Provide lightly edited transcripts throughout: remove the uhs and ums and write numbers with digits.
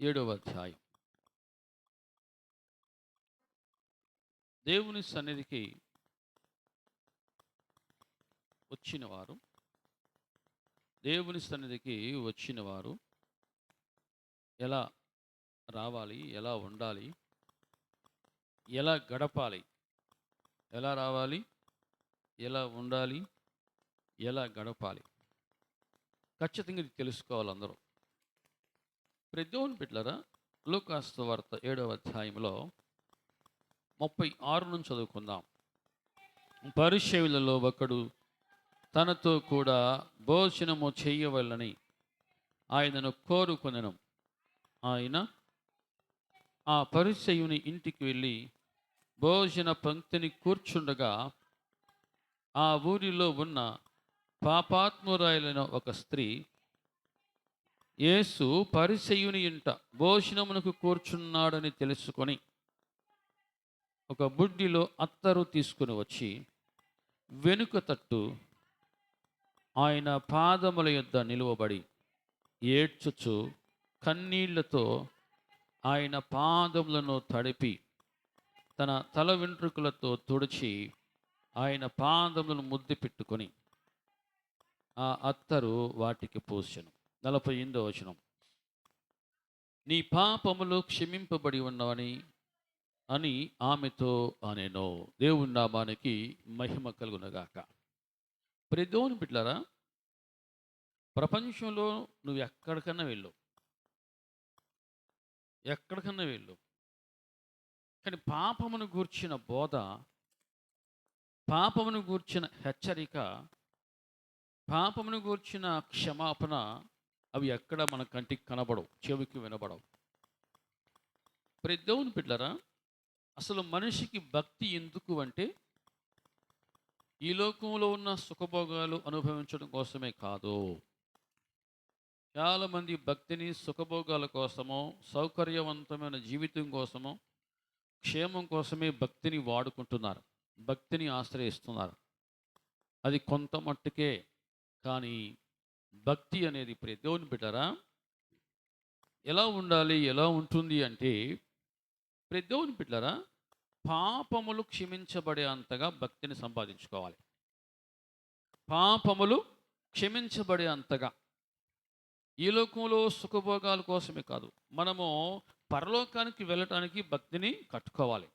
ఏడవ అధ్యాయం. దేవుని సన్నిధికి వచ్చిన వారు దేవుని సన్నిధికి వచ్చిన వారు ఎలా రావాలి? ఎలా ఉండాలి? ఎలా గడపాలి? ఎలా రావాలి? ఎలా ఉండాలి? ఎలా గడపాలి? ఖచ్చితంగా ఇది తెలుసుకోవాలి అందరూ. దేవుని బిడ్డలారా, లూకాసు సువార్త 7వ అధ్యాయంలో 36 నుంచి చదువుకుందాం. పరిసయ్యులలో ఒకడు తనతో కూడా భోజనము చేయవలెనని ఆయనను కోరుకొనెను. ఆయన ఆ పరిసయ్యుని ఇంటికి వెళ్ళి భోజన పంక్తిని కూర్చుండగా ఆ ఊరిలో ఉన్న పాపాత్మురాలైన ఒక స్త్రీ యేసు పరిసయ్యుని ఇంట భోజనమునకు కూర్చున్నాడని తెలుసుకొని ఒక బుడ్డిలో అత్తరు తీసుకుని వచ్చి వెనుక తట్టు ఆయన పాదముల యొద్ద నిలువబడి ఏడ్చుచు కన్నీళ్లతో ఆయన పాదములను తడిపి తన తల వెంట్రుకలతో తుడిచి ఆయన పాదములను ముద్దు పెట్టుకొని ఆ అత్తరు వాటికి పూసెను. 48వ వచనం. నీ పాపములు క్షమింపబడి ఉన్నవని అని ఆమెతో అనెను. దేవుని నామానికి మహిమ కలుగునగాక. దేవుని బిడ్డలారా, ప్రపంచంలో నువ్వు ఎక్కడికన్నా వెళ్ళు, కానీ పాపమును గూర్చిన బోధ, పాపమును గూర్చిన హెచ్చరిక, పాపమును గూర్చిన క్షమాపణ అవి ఎక్కడ మన కంటికి కనబడవు, చెవికి వినబడవు. దేవుని బిడ్డలారా, అసలు మనిషికి భక్తి ఎందుకు అంటే ఈ లోకంలో ఉన్న సుఖభోగాలు అనుభవించడం కోసమే కాదు. చాలామంది భక్తిని సుఖభోగాల కోసమో, సౌకర్యవంతమైన జీవితం కోసమో, క్షేమం కోసమే భక్తిని వాడుకుంటున్నారు, భక్తిని ఆశ్రయిస్తున్నారు. అది కొంత మట్టుకే. కానీ భక్తి అనేది దేవుని బిడ్డరా ఎలా ఉండాలి, ఎలా ఉంటుంది అంటే దేవుని బిడ్డరా పాపములు క్షమించబడే అంతగా భక్తిని సంపాదించుకోవాలి. పాపములు క్షమించబడే అంతగా. ఈ లోకంలో సుఖభోగాల కోసమే కాదు, మనము పరలోకానికి వెళ్ళటానికి భక్తిని కట్టుకోవాలి,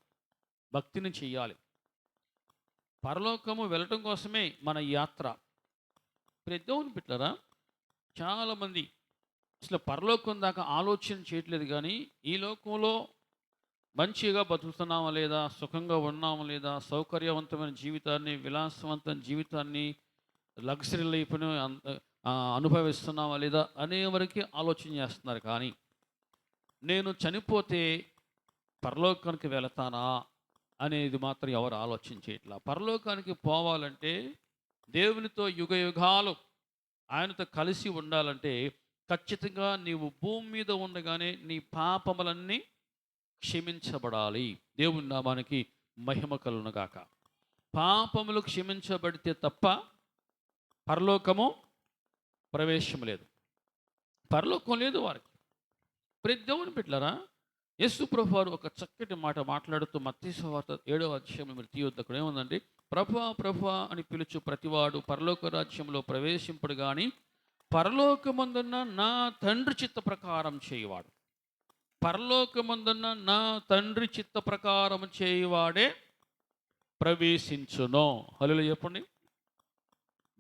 భక్తిని చెయ్యాలి. పరలోకము వెళ్ళటం కోసమే మన యాత్ర. దేవుని బిడ్డలారా, చాలామంది అసలు పరలోకం దాకా ఆలోచన చేయట్లేదు. కానీ ఈ లోకంలో మంచిగా బతుకుతున్నామా లేదా, సుఖంగా ఉన్నామా లేదా, సౌకర్యవంతమైన జీవితాన్ని, విలాసవంతమైన జీవితాన్ని, లగ్జరీ లైఫ్ని అనుభవిస్తున్నామా లేదా అనే వరకు ఆలోచన చేస్తున్నారు. కానీ నేను చనిపోతే పరలోకానికి వెళతానా అనేది మాత్రం ఎవరు ఆలోచన చేయట్లా. పరలోకానికి పోవాలంటే, దేవునితో యుగ యుగాలు ఆయనతో కలిసి ఉండాలంటే ఖచ్చితంగా నీవు భూమి మీద ఉండగానే నీ పాపములన్నీ క్షమించబడాలి. దేవుని నామానికి మహిమ కలుగునుగాక. పాపములు క్షమించబడితే తప్ప పరలోకము ప్రవేశం లేదు, పరలోకం లేదు వారికి. దేవుని బిడ్డలారా, యేసు ప్రభువు వారు ఒక చక్కటి మాట మాట్లాడుతూ మత్తయి సువార్త 7వ అధ్యాయం మీరు తీయొద్దు. అక్కడ ఏముందండి? ప్రభువా ప్రభువా అని పిలుచు ప్రతివాడు పరలోక రాజ్యంలో ప్రవేశింపడు గాని పరలోకమందున్న నా తండ్రి చిత్త ప్రకారం చేయవాడు, పరలోకమందున్న నా తండ్రి చిత్త ప్రకారం చేయవాడే ప్రవేశించును. హల్లెలూయా చెప్పండి.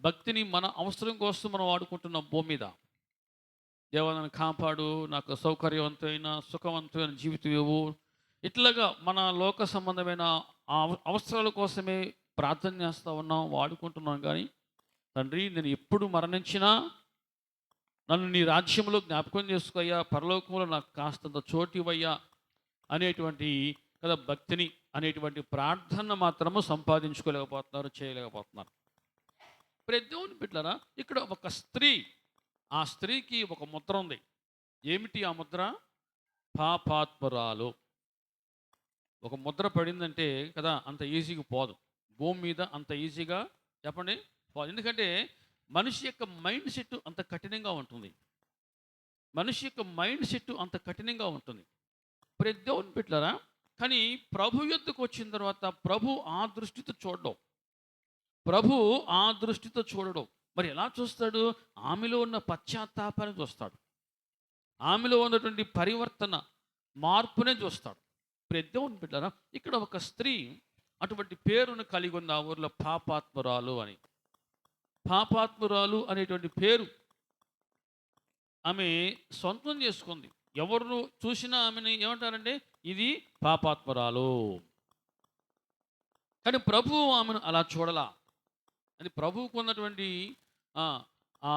భక్తిని మన అవసరం కోసం మనం వాడుకుంటున్నాం భూమి మీద. దేవా నన్ను కాపాడు, నాకు సౌకర్యవంతమైన సుఖవంతమైన జీవితం ఇవ్వు, ఇట్లాగా మన లోక సంబంధమైన అవసరాల కోసమే ప్రార్థన చేస్తూ ఉన్నాం, వాడుకుంటున్నాం. కానీ తండ్రి, నేను ఎప్పుడు మరణించినా నన్ను నీ రాజ్యంలో జ్ఞాపకం చేసుకోయ్యా, పరలోకంలో నాకు కాస్తంత చోటు ఇవ్వయ్యా అనేటువంటి కదా భక్తిని అనేటువంటి ప్రార్థన మాత్రము సంపాదించుకోలేకపోతున్నారు, చేయలేకపోతున్నారు. దేవుని బిడ్డలారా, ఇక్కడ ఒక స్త్రీ, ఆ స్త్రీకి ఒక ముద్ర ఉంది. ఏమిటి ఆ ముద్ర? పాపాత్మురాలు. ఒక ముద్ర పడిందంటే కదా అంత ఈజీగా పోదు, భూమి మీద అంత ఈజీగా చెప్పండి పోదు. ఎందుకంటే మనిషి యొక్క మైండ్ సెట్ అంత కఠినంగా ఉంటుంది. మనిషి యొక్క మైండ్ సెట్ అంత కఠినంగా ఉంటుంది. ప్రతి దేవుని బిడ్డలారా, కానీ ప్రభు యొద్దకు వచ్చిన తర్వాత ప్రభు ఆ దృష్టితో చూడడం. ప్రభు ఆ దృష్టితో చూడడం. మరి ఎలా చూస్తాడు? ఆమెలో ఉన్న పశ్చాత్తాపాన్ని చూస్తాడు. ఆమెలో ఉన్నటువంటి పరివర్తన, మార్పునే చూస్తాడు. ప్రతి దేవుని బిడ్డలారా, ఇక్కడ ఒక స్త్రీ అటువంటి పేరును కలిగి ఉన్న ఆ ఊర్లో పాపాత్మురాలు అని. పాపాత్మురాలు అనేటువంటి పేరు ఆమె సొంతం చేసుకుంది. ఎవరు చూసినా ఆమెను ఏమంటారంటే ఇది పాపాత్మురాలు. కానీ ప్రభువు ఆమెను అలా చూడలా. అది ప్రభువుకు ఉన్నటువంటి ఆ, ఆ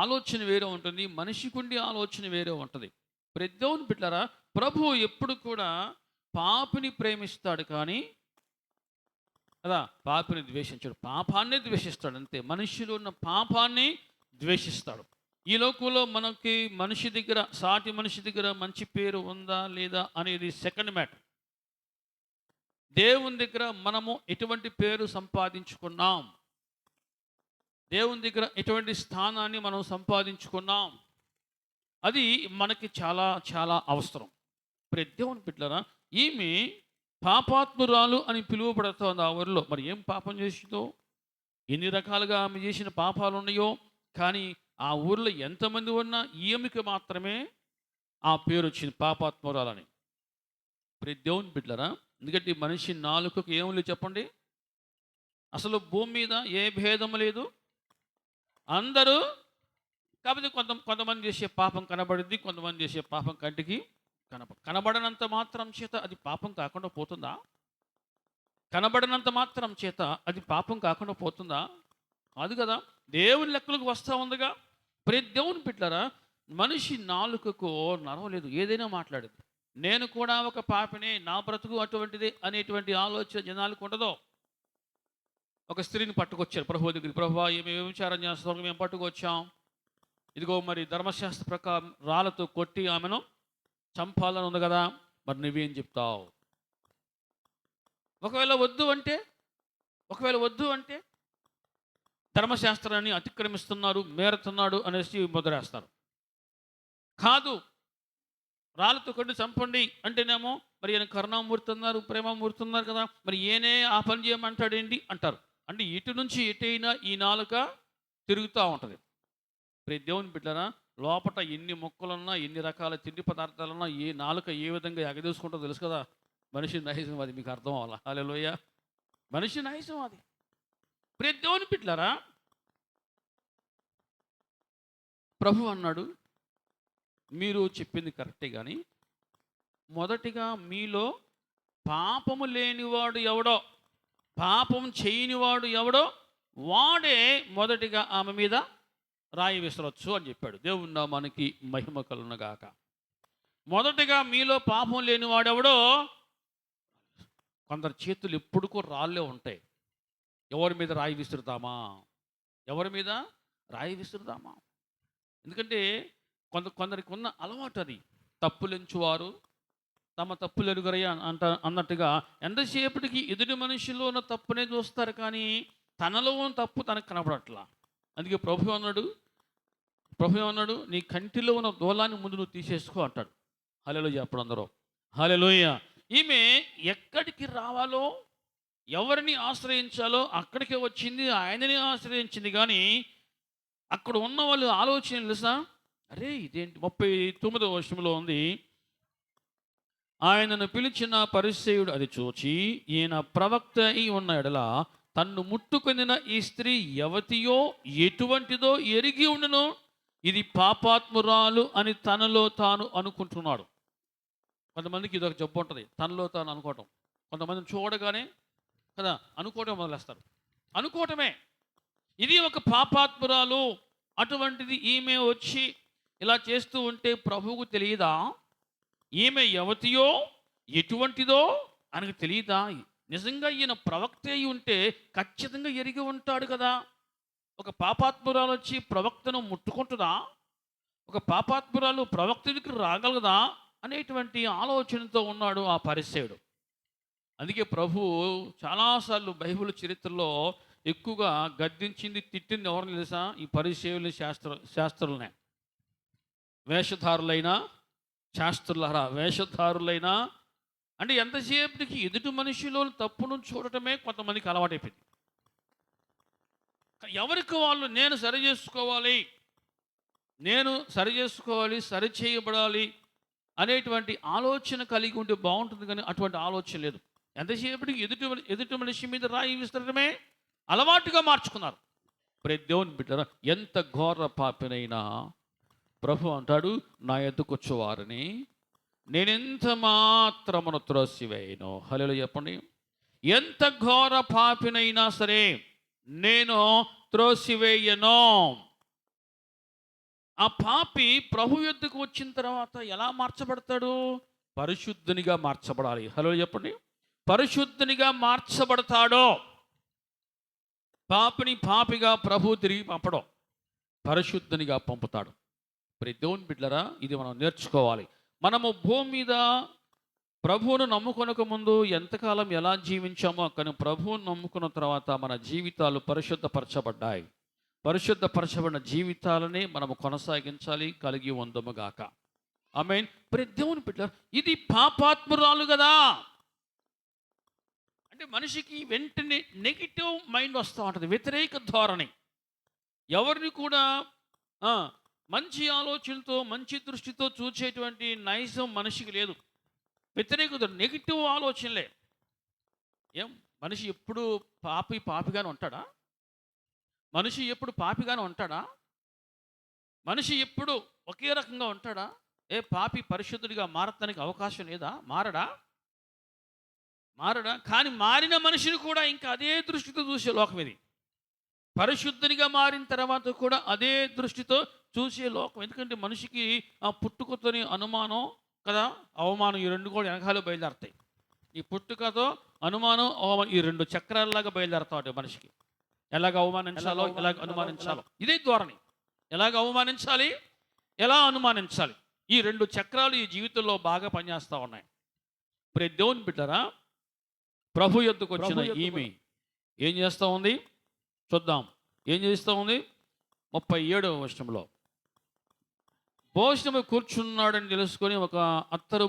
ఆలోచన వేరే ఉంటుంది, మనిషికుండి ఆలోచన వేరే ఉంటుంది. ప్రతి దేవుని బిడ్డలారా, ప్రభువు ఎప్పుడు కూడా పాపిని ప్రేమిస్తాడు కానీ కదా పాపిని ద్వేషించాడు. పాపాన్నే ద్వేషిస్తాడు అంతే. మనిషిలో ఉన్న పాపాన్ని ద్వేషిస్తాడు. ఈ లోకంలో మనకి మనిషి దగ్గర, సాటి మనిషి దగ్గర మంచి పేరు ఉందా లేదా అనేది సెకండ్ మ్యాటర్. దేవుని దగ్గర మనము ఎటువంటి పేరు సంపాదించుకున్నాం, దేవుని దగ్గర ఎటువంటి స్థానాన్ని మనం సంపాదించుకున్నాం, అది మనకి చాలా చాలా అవసరం. ప్రతి దేవుని బిడ్డలారా, ఈమె పాపాత్మురాలు అని పిలువబడుతోంది ఆ ఊరిలో. మరి ఏం పాపం చేసిందో, ఎన్ని రకాలుగా ఆమె చేసిన పాపాలు ఉన్నాయో, కానీ ఆ ఊరిలో ఎంతమంది ఉన్నా ఈమెకి మాత్రమే ఆ పేరు వచ్చింది పాపాత్మురాలని. ప్రతి దేవుని బిడ్డలారా, ఎందుకంటే ఈ మనిషి నాలుకకు ఏం లేదు చెప్పండి? అసలు భూమి మీద ఏ భేదం లేదు, అందరూ. కాకపోతే కొంతమంది చేసే పాపం కనబడింది, కొంతమంది చేసే పాపం కంటికి కనబడనంత మాత్రం చేత అది పాపం కాకుండా పోతుందా? కనబడనంత మాత్రం చేత అది పాపం కాకుండా పోతుందా? కాదు కదా. దేవుని లెక్కలకు వస్తూ ఉందిగా. ప్రతి దేవుని బిడ్డలారా, మనిషి నాలుకకు నరవలేదు, ఏదైనా మాట్లాడేది. నేను కూడా ఒక పాపినే, నా బ్రతుకు అటువంటిదే అనేటువంటి ఆలోచన జనాలకు ఉండదో. ఒక స్త్రీని పట్టుకొచ్చారు ప్రభు దగ్గరికి. ప్రభువా, ఏమి వ్యభిచారం చేస్తాం, మేము పట్టుకొచ్చాం. ఇదిగో మరి ధర్మశాస్త్ర ప్రకారం రాళ్ళతో కొట్టి ఆమెను చంపాలని ఉంది కదా, మరి నువ్వేం చెప్తావు? ఒకవేళ వద్దు అంటే ధర్మశాస్త్రాన్ని అతిక్రమిస్తున్నారు, మేరుతున్నాడు అనేసి ముద్రేస్తారు. కాదు, రాళ్ళతో కొట్టి చంపండి అంటేనేమో మరి ఈయన కరుణామూర్తి ఉన్నారు, ప్రేమమూర్తి ఉన్నారు కదా, మరి ఈయనే ఆ పని చేయమంటాడేంటి అంటారు. అంటే ఇటు నుంచి ఎటైనా ఈ నాలుక తిరుగుతూ ఉంటుంది. ప్రతి దేవుని బిడ్డలారా, లోపట ఎన్ని మొక్కలున్నా, ఎన్ని రకాల తిండి పదార్థాలున్నా, ఏ నాలుక ఏ విధంగా ఎగదూసుకుంటుందో తెలుసు కదా. మనిషి నైజం అది, మీకు అర్థం అవ్వాలా? హల్లెలూయా. మనిషి నైజం అది. ప్రతి దేవుని బిడ్డలారా, ప్రభు అన్నాడు, మీరు చెప్పింది కరెక్టే, కానీ మొదటిగా మీలో పాపము లేనివాడు ఎవడో, పాపం చేయనివాడు ఎవడో వాడే మొదటిగా ఆమె మీద రాయి విసరొచ్చు అని చెప్పాడు. దేవుని నామానికి మహిమ కలుగునుగాక. మొదటిగా మీలో పాపం లేనివాడెవడో. కొందరు చేతులు ఎప్పుడుకో రాళ్ళే ఉంటాయి. ఎవరి మీద రాయి విసురుతామా? ఎవరి మీద రాయి విసురుతామా? ఎందుకంటే కొందరికి ఉన్న అలవాటు అది. తప్పులెంచువారు తమ తప్పులెరుగరయ్య అన్నట్టుగా ఎంతసేపటికి ఎదుటి మనిషిలో ఉన్న తప్పునే చూస్తారు, కానీ తనలో ఉన్న తప్పు తనకు కనపడట్లా. అందుకే ప్రభు అన్నాడు, నీ కంటిలో ఉన్న దూలాన్ని ముందు నువ్వు తీసేసుకో అంటాడు. హల్లెలూయా. అప్పుడు అందరూ హల్లెలూయా. ఈమె ఎక్కడికి రావాలో, ఎవరిని ఆశ్రయించాలో అక్కడికే వచ్చింది, ఆయనని ఆశ్రయించింది. కానీ అక్కడ ఉన్న వాళ్ళు ఆలోచన తెలుసా? అరే ఇదేంటి? 39వ వచనంలో ఉంది, ఆయనను పిలిచిన పరిసయ్యుడు అది చూచి, ఈయన ప్రవక్త అయి ఉన్న ఎడల తన్ను ముట్టుకొనిన ఈ స్త్రీ యవతియో ఎటువంటిదో ఎరిగి ఉండును, ఇది పాపాత్మురాలు అని తనలో తాను అనుకుంటున్నాడు. కొంతమందికి ఇది ఒక జబ్బు ఉంటుంది, తనలో తాను అనుకోవటం. కొంతమందిని చూడగానే కదా అనుకోవటం మొదలేస్తారు. అనుకోవటమే ఇది ఒక పాపాత్మురాలు. అటువంటిది ఈమె వచ్చి ఇలా చేస్తూ ఉంటే ప్రభువుకు తెలియదా? ఈమె యవతియో ఎటువంటిదో ఆయనకు తెలియదా? నిజంగా ఈయన ప్రవక్త అయి ఉంటే ఖచ్చితంగా ఎరిగి ఉంటాడు కదా. ఒక పాపాత్మురాలు వచ్చి ప్రవక్తను ముట్టుకుంటుందా? ఒక పాపాత్మురాలు ప్రవక్త దగ్గరికి రాగలదా అనేటువంటి ఆలోచనతో ఉన్నాడు ఆ పరిసయ్యుడు. అందుకే ప్రభు చాలాసార్లు బైబిల్ చరిత్రలో ఎక్కువగా గద్దించింది, తిట్టింది ఎవరిని తెలుసా? ఈ పరిసయ్యులు, శాస్త్రులనే. వేషధారులైనా, శాస్త్రులారా వేషధారులైనా, అంటే ఎంతసేపటికి ఎదుటి మనిషిలో తప్పును చూడటమే కొంతమందికి అలవాటైపోయింది. ఎవరికి వాళ్ళు నేను సరి చేసుకోవాలి, నేను సరి చేసుకోవాలి, సరి చేయబడాలి అనేటువంటి ఆలోచన కలిగి ఉంటే బాగుంటుంది, కానీ అటువంటి ఆలోచన లేదు. ఎంతసేపటికి ఎదుటి మనిషి మీద రాయి విసరడమే అలవాటుగా మార్చుకున్నారు. ప్రతి దేవుని బిడ్డరా, ఎంత ఘోర పాపినైనా ప్రభు అంటాడు, నా ఎద్దుకొచ్చేవారని నేనెంత మాత్రమును త్రోసివేయను. హల్లెలూయా చెప్పండి. ఎంత ఘోర పాపినైనా సరే నేను త్రోసివేయను. ఆ పాపి ప్రభు యొద్దకు వచ్చిన తర్వాత ఎలా మార్చబడతాడు? పరిశుద్ధునిగా మార్చబడాలి. హల్లెలూయా చెప్పండి. పరిశుద్ధునిగా మార్చబడతాడో. పాపిని పాపిగా ప్రభు తిరిగి పంపడం, పరిశుద్ధునిగా పంపుతాడు. ప్రతి దేవుని బిడ్డలారా, ఇది మనం నేర్చుకోవాలి. మనము భూమి మీద ప్రభువును నమ్ముకొనక ముందు ఎంతకాలం ఎలా జీవించామో, కానీ ప్రభువును నమ్ముకున్న తర్వాత మన జీవితాలు పరిశుద్ధపరచబడ్డాయి. పరిశుద్ధపరచబడిన జీవితాలని మనము కొనసాగించాలి, కలిగి ఉందముగాక. ఆమేన్. ప్రతి దేవుని బిడ్డలారా, ఇది పాపాత్మురాలు కదా. అంటే మనిషికి వెంటనే నెగిటివ్ మైండ్ వస్తూ ఉంటుంది, వ్యతిరేక ధోరణి. ఎవరిని కూడా మంచి ఆలోచనతో, మంచి దృష్టితో చూసేటువంటి నైజం మనిషికి లేదు. వ్యతిరేకత, నెగిటివ్ ఆలోచనలే. ఏం మనిషి ఎప్పుడు పాపిగానే ఉంటాడా? మనిషి ఎప్పుడు పాపిగానే ఉంటాడా? మనిషి ఎప్పుడు ఒకే రకంగా ఉంటాడా? పాపి పరిశుద్ధుడిగా మారటానికి అవకాశం లేదా? మారడా? కానీ మారిన మనిషిని కూడా ఇంకా అదే దృష్టితో చూసే లోకం ఇది. పరిశుద్ధునిగా మారిన తర్వాత కూడా అదే దృష్టితో చూసే లోకం. ఎందుకంటే మనిషికి ఆ పుట్టుకతోని అనుమానం కదా, అవమానం, ఈ రెండు కూడా వెనకాల బయలుదేరుతాయి. ఈ పుట్టుకతో అనుమానం, అవమానం, ఈ రెండు చక్రాలలాగా బయలుదేరుతాయి మనిషికి. ఎలాగ అవమానించాలో, ఎలాగ అనుమానించాలో, ఇదే ధోరణి. ఎలాగ అవమానించాలి, ఎలా అనుమానించాలి, ఈ రెండు చక్రాలు ఈ జీవితంలో బాగా పనిచేస్తూ ఉన్నాయి. ప్రతి దేవుని బిడ్డరా, ప్రభు యొద్దకు వచ్చిన ఈమె ఏం చేస్తూ ఉంది చూద్దాం. ఏం చేస్తూ ఉంది? 37వ వచనంలో, భోజనము కూర్చున్నాడని తెలుసుకొని ఒక అత్తరు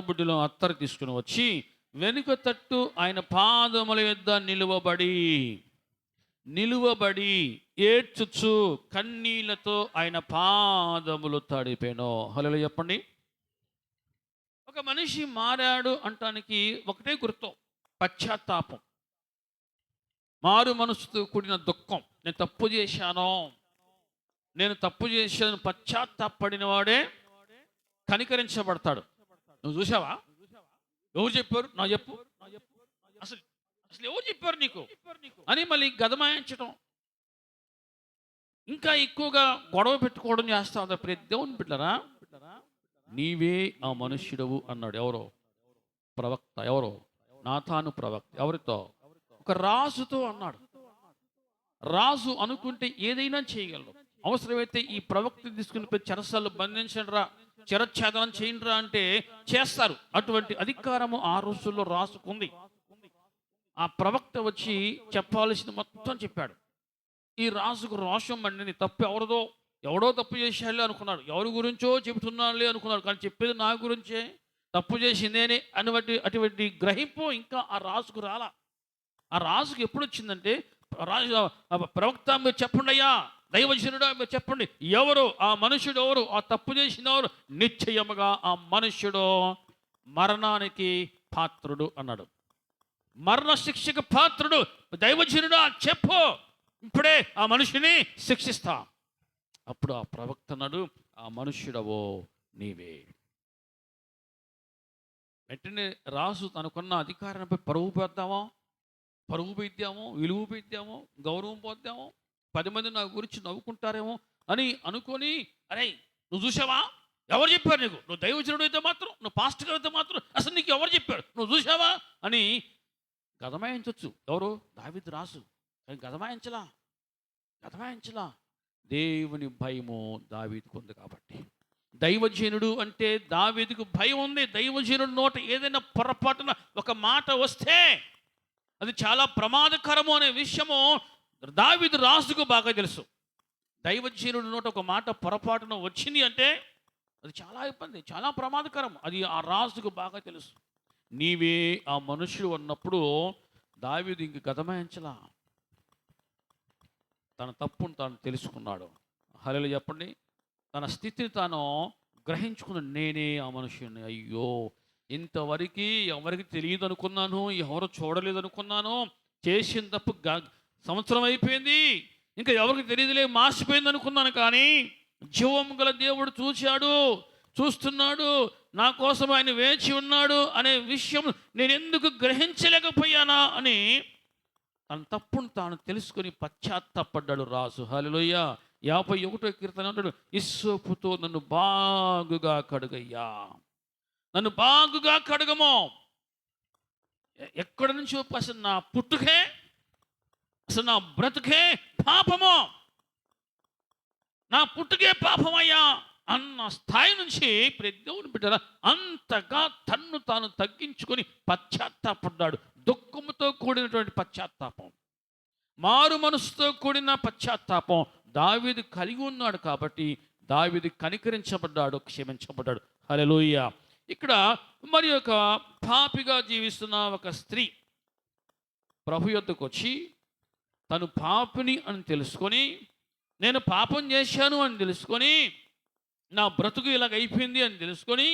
బుడ్డిలో అత్తరు తీసుకుని వచ్చి వెనుక తట్టు ఆయన పాదముల యొద్ద నిలువబడి ఏడ్చుచు కన్నీళ్లతో ఆయన పాదములు తడిపెను. హల్లెలూయా చెప్పండి. ఒక మనిషి మారాడు అంటానికి ఒకటే గుర్తు, పశ్చాత్తాపం, మారు మనసుతో కూడిన దుఃఖం. నేను తప్పు చేశాను పశ్చాత్తాపడిన వాడే కనికరించబడతాడు. నువ్వు చూసావా? ఎవరు చెప్పారు? నా చెప్పు. అసలు ఎవరు చెప్పారు నీకు అని మళ్ళీ గదమాయించడం, ఇంకా ఎక్కువగా గొడవ పెట్టుకోవడం చేస్తా ఉంది. ప్రతి దేవుని బిడ్డరా, నీవే ఆ మనుష్యుడవు అన్నాడు. ఎవరో ప్రవక్త, ఎవరో నాతాను ప్రవక్త. ఎవరితో? ఒక రాజుతో అన్నాడు. రాజు అనుకుంటే ఏదైనా చేయగలరు. అవసరమైతే ఈ ప్రవక్త తీసుకుని పోయి చెరసాలు బంధించండి రా, చెరఛేదనం చేయండి రా అంటే చేస్తారు. అటువంటి అధికారము ఆ రోజుల్లో రాసుకుంది. ఆ ప్రవక్త వచ్చి చెప్పాల్సింది మొత్తం చెప్పాడు. ఈ రాజుకు రోషం మండింది. తప్పు ఎవడో తప్పు చేసేయాలి అనుకున్నాడు. ఎవరి గురించో చెబుతున్నానులే అనుకున్నాడు, కానీ చెప్పేది నా గురించే, తప్పు చేసిందేనే అటువంటి గ్రహింపు ఇంకా ఆ రాజుకు రాలా. ఆ రాజుకు ఎప్పుడు వచ్చిందంటే, రాజు ప్రవక్త మీరు చెప్పండి అయ్యా, దైవజనుడా మీరు చెప్పండి, ఎవరు ఆ మనుషుడు, ఎవరు ఆ తప్పు చేసిన ఎవరు? నిశ్చయముగా ఆ మనుష్యుడు మరణానికి పాత్రుడు అన్నాడు. మరణ శిక్షకు పాత్రుడు. దైవజనుడా చెప్పు, ఇప్పుడే ఆ మనిషిని శిక్షిస్తా. అప్పుడు ఆ ప్రవక్త అన్నాడు, ఆ మనుష్యుడవో నీవే. వెంటనే రాజు తనకున్న అధికారాన్ని పరువు పెద్దామో, విలువ పెద్దామో, గౌరవం పోద్దామో, 10 మంది నా గురించి నవ్వుకుంటారేమో అని అనుకొని, అరే నువ్వు చూసావా? ఎవరు చెప్పారు నీకు? నువ్వు దైవజనుడు అయితే మాత్రం, నువ్వు పాస్టర్ అయితే మాత్రం అసలు నీకు ఎవరు చెప్పారు? నువ్వు చూసావా అని గదమాయించవచ్చు. ఎవరు? దావీదు రాజు. కానీ గదమాయించలా. దేవుని భయము దావీదుకు ఉంది కాబట్టి. దైవజనుడు అంటే దావీదుకు భయం ఉంది. దైవజనుడు నోట ఏదైనా పొరపాటున ఒక మాట వస్తే అది చాలా ప్రమాదకరము అనే విషయము దావీదు రాజుకు బాగా తెలుసు. దైవజనుడి నోట ఒక మాట పొరపాటున వచ్చింది అంటే అది చాలా ఇబ్బంది, చాలా ప్రమాదకరం. అది ఆ రాజుకు బాగా తెలుసు. నీవే ఆ మనుషుడు ఉన్నప్పుడు దావీదు ఇంక గతమాయించలా, తన తప్పును తాను తెలుసుకున్నాడు. హల్లెలూయా చెప్పండి. తన స్థితిని తాను గ్రహించుకున్న, నేనే ఆ మనుషుని, అయ్యో ఇంతవరకు ఎవరికి తెలియదు అనుకున్నాను, ఎవరు చూడలేదు అనుకున్నాను, చేసిన తప్పు సంవత్సరం అయిపోయింది, ఇంకా ఎవరికి తెలియదులే, మాసిపోయింది అనుకున్నాను. కానీ జీవం గల దేవుడు చూస్తున్నాడు, నా కోసం ఆయన వేచి ఉన్నాడు అనే విషయం నేను ఎందుకు గ్రహించలేకపోయానా అని తన తప్పును తాను తెలుసుకొని పశ్చాత్తాపడ్డాడు రాజు. హల్లెలూయా. 51వ కీర్తన అంటాడు, ఇస్సోపుతో నన్ను బాగుగా కడుగయ్యా, నన్ను బాగుగా కడుగము. ఎక్కడి నుంచి అసలు నా పుట్టుకే, అసలు నా బ్రతుకే పాపము, నా పుట్టుకే పాపమయ్యా అన్న స్థాయి నుంచి దేవుని బిడ్డల అంతగా తన్ను తాను తగ్గించుకొని పశ్చాత్తాపడ్డాడు. దుఃఖముతో కూడినటువంటి పశ్చాత్తాపం, మారు మనసుతో కూడిన పశ్చాత్తాపం దావీదు కలిగి ఉన్నాడు. కాబట్టి దావీదు కనికరించబడ్డాడు, క్షమించబడ్డాడు. హల్లెలూయా. ఇక్కడ మరి ఒక పాపిగా జీవిస్తున్న ఒక స్త్రీ ప్రభు యొద్దకు వచ్చి తను పాపిని అని తెలుసుకొని, నేను పాపం చేశాను అని తెలుసుకొని, నా బ్రతుకు ఇలాగ అయిపోయింది అని తెలుసుకొని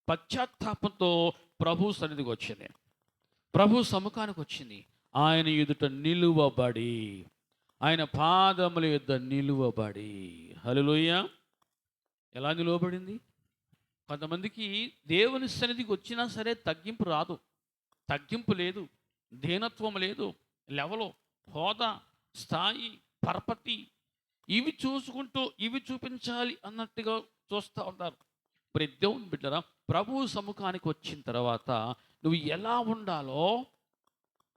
పశ్చాత్తాపంతో ప్రభు సన్నిధికి వచ్చింది, ప్రభు సముఖానికి వచ్చింది. ఆయన ఎదుట నిలువబడి, ఆయన పాదముల యొద్ద నిలువబడి. హల్లెలూయా. ఎలా నిలువబడింది? కొంతమందికి దేవుని సన్నిధికి వచ్చినా సరే తగ్గింపు రాదు, తగ్గింపు లేదు, దీనత్వం లేదు, లెవెలు, హోదా, స్థాయి, పరపతి ఇవి చూసుకుంటూ ఇవి చూపించాలి అన్నట్టుగా చూస్తూ ఉంటారు. దేవుని బిడ్డరా, ప్రభు సముఖానికి వచ్చిన తర్వాత నువ్వు ఎలా ఉండాలో,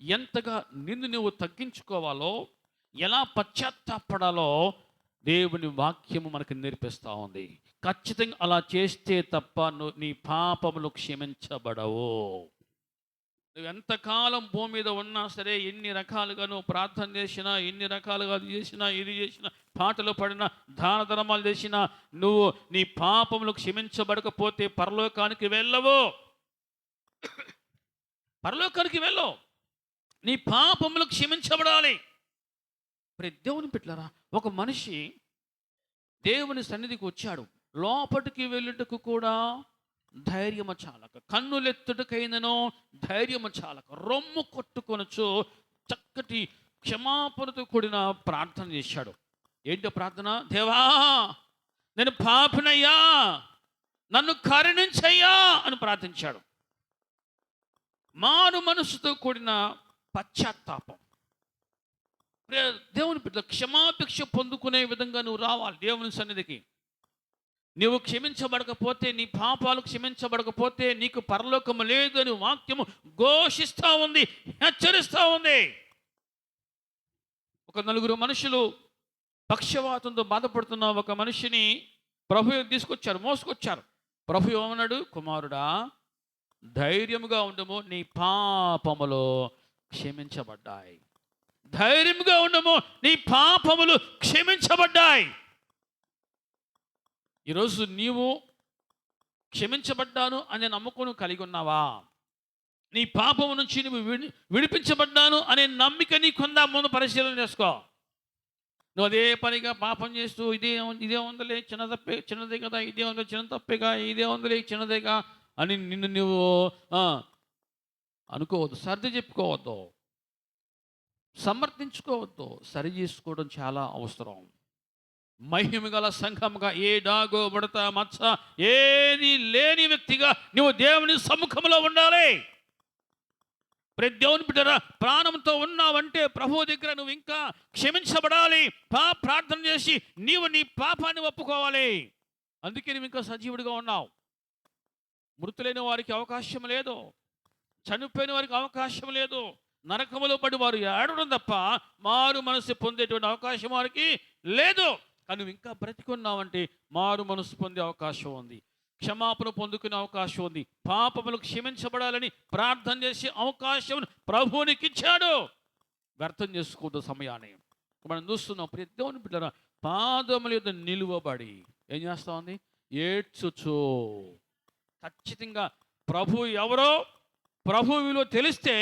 ఎంతగా నిన్ను నువ్వు తగ్గించుకోవాలో, ఎలా పశ్చాత్తాపడాలో దేవుని వాక్యము మనకు నేర్పిస్తూ ఉంది. ఖచ్చితంగా అలా చేస్తే తప్ప నీ పాపములు క్షమించబడవు. నువ్వు ఎంతకాలం భూమి మీద ఉన్నా సరే, ఎన్ని రకాలుగా నువ్వు ప్రార్థన చేసినా, ఎన్ని రకాలుగా చేసినా, ఇది చేసినా, పాటలు పడినా, దాన ధర్మాలు చేసినా, నువ్వు నీ పాపములు క్షమించబడకపోతే పరలోకానికి వెళ్ళవు. పరలోకానికి వెళ్ళవు. నీ పాపములు క్షమించబడాలి. దేవుని బిడ్డలారా, ఒక మనిషి దేవుని సన్నిధికి వచ్చాడు, లోపటికి వెళ్ళుటకు కూడా ధైర్యము చాలక, కన్నులెత్తుటకైనను ధైర్యము చాలక, రొమ్ము కొట్టుకొనొచ్చు చక్కటి క్షమాపణతో కూడిన ప్రార్థన చేశాడు. ఏంటో ప్రార్థన? దేవా, నేను పాపినయ్యా, నన్ను కరుణించయ్యా అని ప్రార్థించాడు. మారు మనసుతో కూడిన పశ్చాత్తాపం. దేవుని బిడ్డ, క్షమాభిక్ష పొందుకునే విధంగా నువ్వు రావాలి దేవుని సన్నిధికి. నువ్వు క్షమించబడకపోతే, నీ పాపాలు క్షమించబడకపోతే నీకు పరలోకము లేదు అని వాక్యము ఘోషిస్తూ ఉంది, హెచ్చరిస్తూ ఉంది. ఒక 4 మనుషులు పక్షవాతంతో బాధపడుతున్న ఒక మనిషిని ప్రభు తీసుకొచ్చారు, మోసుకొచ్చారు. ప్రభు ఏమన్నాడు? కుమారుడా, ధైర్యముగా ఉండము, నీ పాపములు క్షమించబడ్డాయి. ధైర్యంగా ఉండము, నీ పాపములు క్షమించబడ్డాయి. ఈరోజు నీవు క్షమించబడ్డాను అనే నమ్మకం కలిగి ఉన్నావా? నీ పాపము నుంచి నువ్వు విడిపించబడ్డాను అనే నమ్మిక నీకుందా? ముందు పరిశీలన చేసుకో. నువ్వు అదే పనిగా పాపం చేస్తూ ఇదే ఉందలే, చిన్నదే కదా, ఇదే ఉందో చిన్న తప్పేగా, ఇదే ఉందలే చిన్నదేగా అని నిన్ను నువ్వు అనుకోవద్దు, సర్ది చెప్పుకోవద్దు, సమర్థించుకోవద్దు. సరి చేసుకోవడం చాలా అవసరం. మహిమ గల సంఘముగా, ఏ డాగో ముడత మచ్చ ఏది లేని వ్యక్తిగా నువ్వు దేవుని సముఖంలో ఉండాలి. దేవుని బిడ్డరా, ప్రాణంతో ఉన్నావంటే ప్రభు దగ్గర నువ్వు ఇంకా క్షమించబడాలి. ప్రార్థన చేసి నీవు నీ పాపాన్ని ఒప్పుకోవాలి. అందుకే నువ్వు ఇంకా సజీవుడిగా ఉన్నావు. మృతులైన వారికి అవకాశం లేదు, చనిపోయిన వారికి అవకాశం లేదు, నరకములో పడి వారు ఏడవడం తప్ప మారు మనసు పొందేటువంటి అవకాశం వారికి లేదు. కానీ నువ్వు ఇంకా బ్రతికున్నావంటే మారు మనసు పొందే అవకాశం ఉంది, క్షమాపణ పొందుకునే అవకాశం ఉంది, పాపములు క్షమించబడాలని ప్రార్థన చేసే అవకాశం ప్రభువునికి ఇచ్చాడు. వ్యర్థం చేసుకోవద్దు సమయాన్ని. మనం చూస్తున్నాం దేవుని బిడ్డరా, పాదముల యొద్ద నిలువబడి ఏం చేస్తా ఉంది? ఏడ్చుచు. ఖచ్చితంగా ప్రభు ఎవరో, ప్రభు విలువ తెలిస్తే,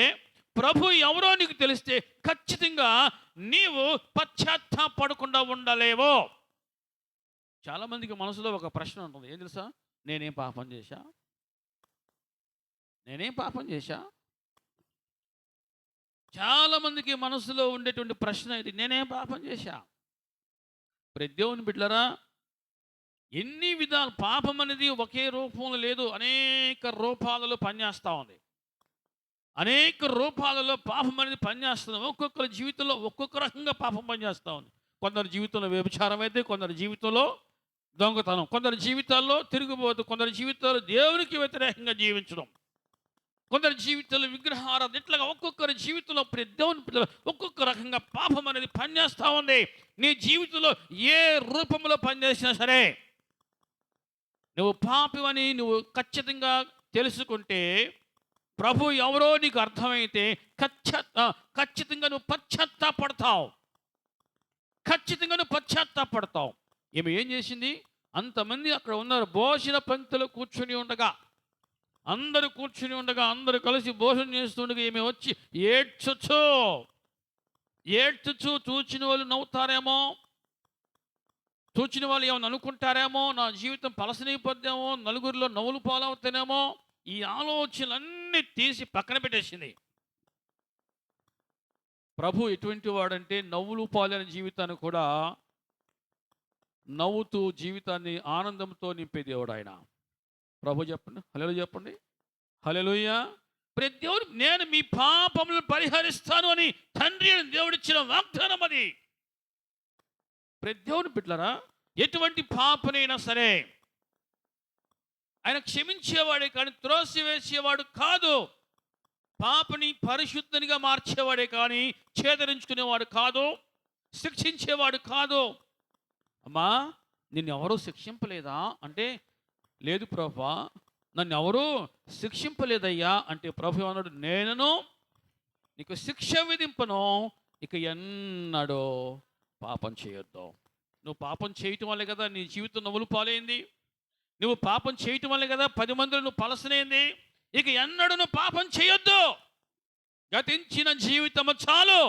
ప్రభు ఎవరో నీకు తెలిస్తే ఖచ్చితంగా నీవు పశ్చాత్తాపడకుండా ఉండలేవో. చాలామందికి మనసులో ఒక ప్రశ్న ఉంటుంది, ఏం తెలుసా? నేనేం పాపం చేశా? నేనేం పాపం చేశా? చాలామందికి మనసులో ఉండేటువంటి ప్రశ్న ఇది, నేనేం పాపం చేశా? దేవుని బిడ్డలారా, ఎన్ని విధాలు పాపం అనేది ఒకే రూపంలో లేదు, అనేక రూపాలలో పనిచేస్తూ ఉంది. అనేక రూపాలలో పాపం అనేది పనిచేస్తుంది. ఒక్కొక్కరి జీవితంలో ఒక్కొక్క రకంగా పాపం పనిచేస్తూ ఉంది. కొందరి జీవితంలో వ్యభిచారం అయితే, కొందరి జీవితంలో దొంగతనం, కొందరి జీవితాల్లో తిరుగుబోతు, కొందరి జీవితాల్లో దేవునికి వ్యతిరేకంగా జీవించడం, కొందరి జీవితంలో విగ్రహారాధన, ఇట్లాగా ఒక్కొక్కరి జీవితంలో దేవుని పిల్లలు ఒక్కొక్క రకంగా పాపం అనేది పనిచేస్తూ ఉంది. నీ జీవితంలో ఏ రూపంలో పనిచేసినా సరే, నువ్వు పాపమని నువ్వు ఖచ్చితంగా తెలుసుకుంటే, ప్రభు ఎవరో నీకు అర్థమైతే ఖచ్చితంగా నువ్వు పశ్చాత్తాపడతావు. ఖచ్చితంగా నువ్వు పశ్చాత్తాపడతావు. ఈమె ఏం చేసింది? అంతమంది అక్కడ ఉన్నారు, భోజన పంక్తిలో కూర్చుని ఉండగా, అందరూ కూర్చుని ఉండగా, అందరూ కలిసి భోజనం చేస్తుండగా ఈమె వచ్చి ఏడ్చుచు చూచిన వాళ్ళు నవ్వుతారేమో, చూచిన వాళ్ళు ఏమని అనుకుంటారేమో, నా జీవితం పలసనైపోద్దేమో, నలుగురిలో నవ్వులు పాలవుతానేమో, ఈ ఆలోచనలన్నీ తీసి పక్కన పెట్టేసింది. ప్రభు ఎటువంటి వాడంటే నవ్వులు పాలైన జీవితాన్ని కూడా నవ్వుతూ జీవితాన్ని ఆనందంతో నింపే దేవుడు ఆయన. ప్రభు చెప్పండి, హల్లెలూయా చెప్పండి, హల్లెలూయా. ప్రతి దేవుడు, నేను మీ పాపములను పరిహరిస్తాను అని తండ్రి అని దేవుడిచ్చిన వాగ్దానం అది. ప్రతి దేవుని బిడ్డలారా, ఎటువంటి పాపనైనా సరే ఆయన క్షమించేవాడే కానీ త్రోసివేసేవాడు కాదు. పాపని పరిశుద్ధనిగా మార్చేవాడే కానీ ఛేదరించుకునేవాడు కాదు, శిక్షించేవాడు కాదు. అమ్మా, నిన్ను ఎవరూ శిక్షింపలేదా అంటే, లేదు ప్రభువా, నన్ను ఎవరూ శిక్షింపలేదయ్యా అంటే, ప్రభు అన్నాడు, నేను నీకు శిక్ష విధింపను, ఇక ఎన్నడూ పాపం చేయొద్దు. నువ్వు పాపం చేయటం వల్లే కదా నీ జీవితం నవ్వులు పాలైంది. నువ్వు పాపం చేయటం వల్లే కదా 10 మందిలో నువ్వు పలసనైంది. ఇక ఎన్నడూ నువ్వు పాపం చేయొద్దు. గతించిన జీవితము చాలు.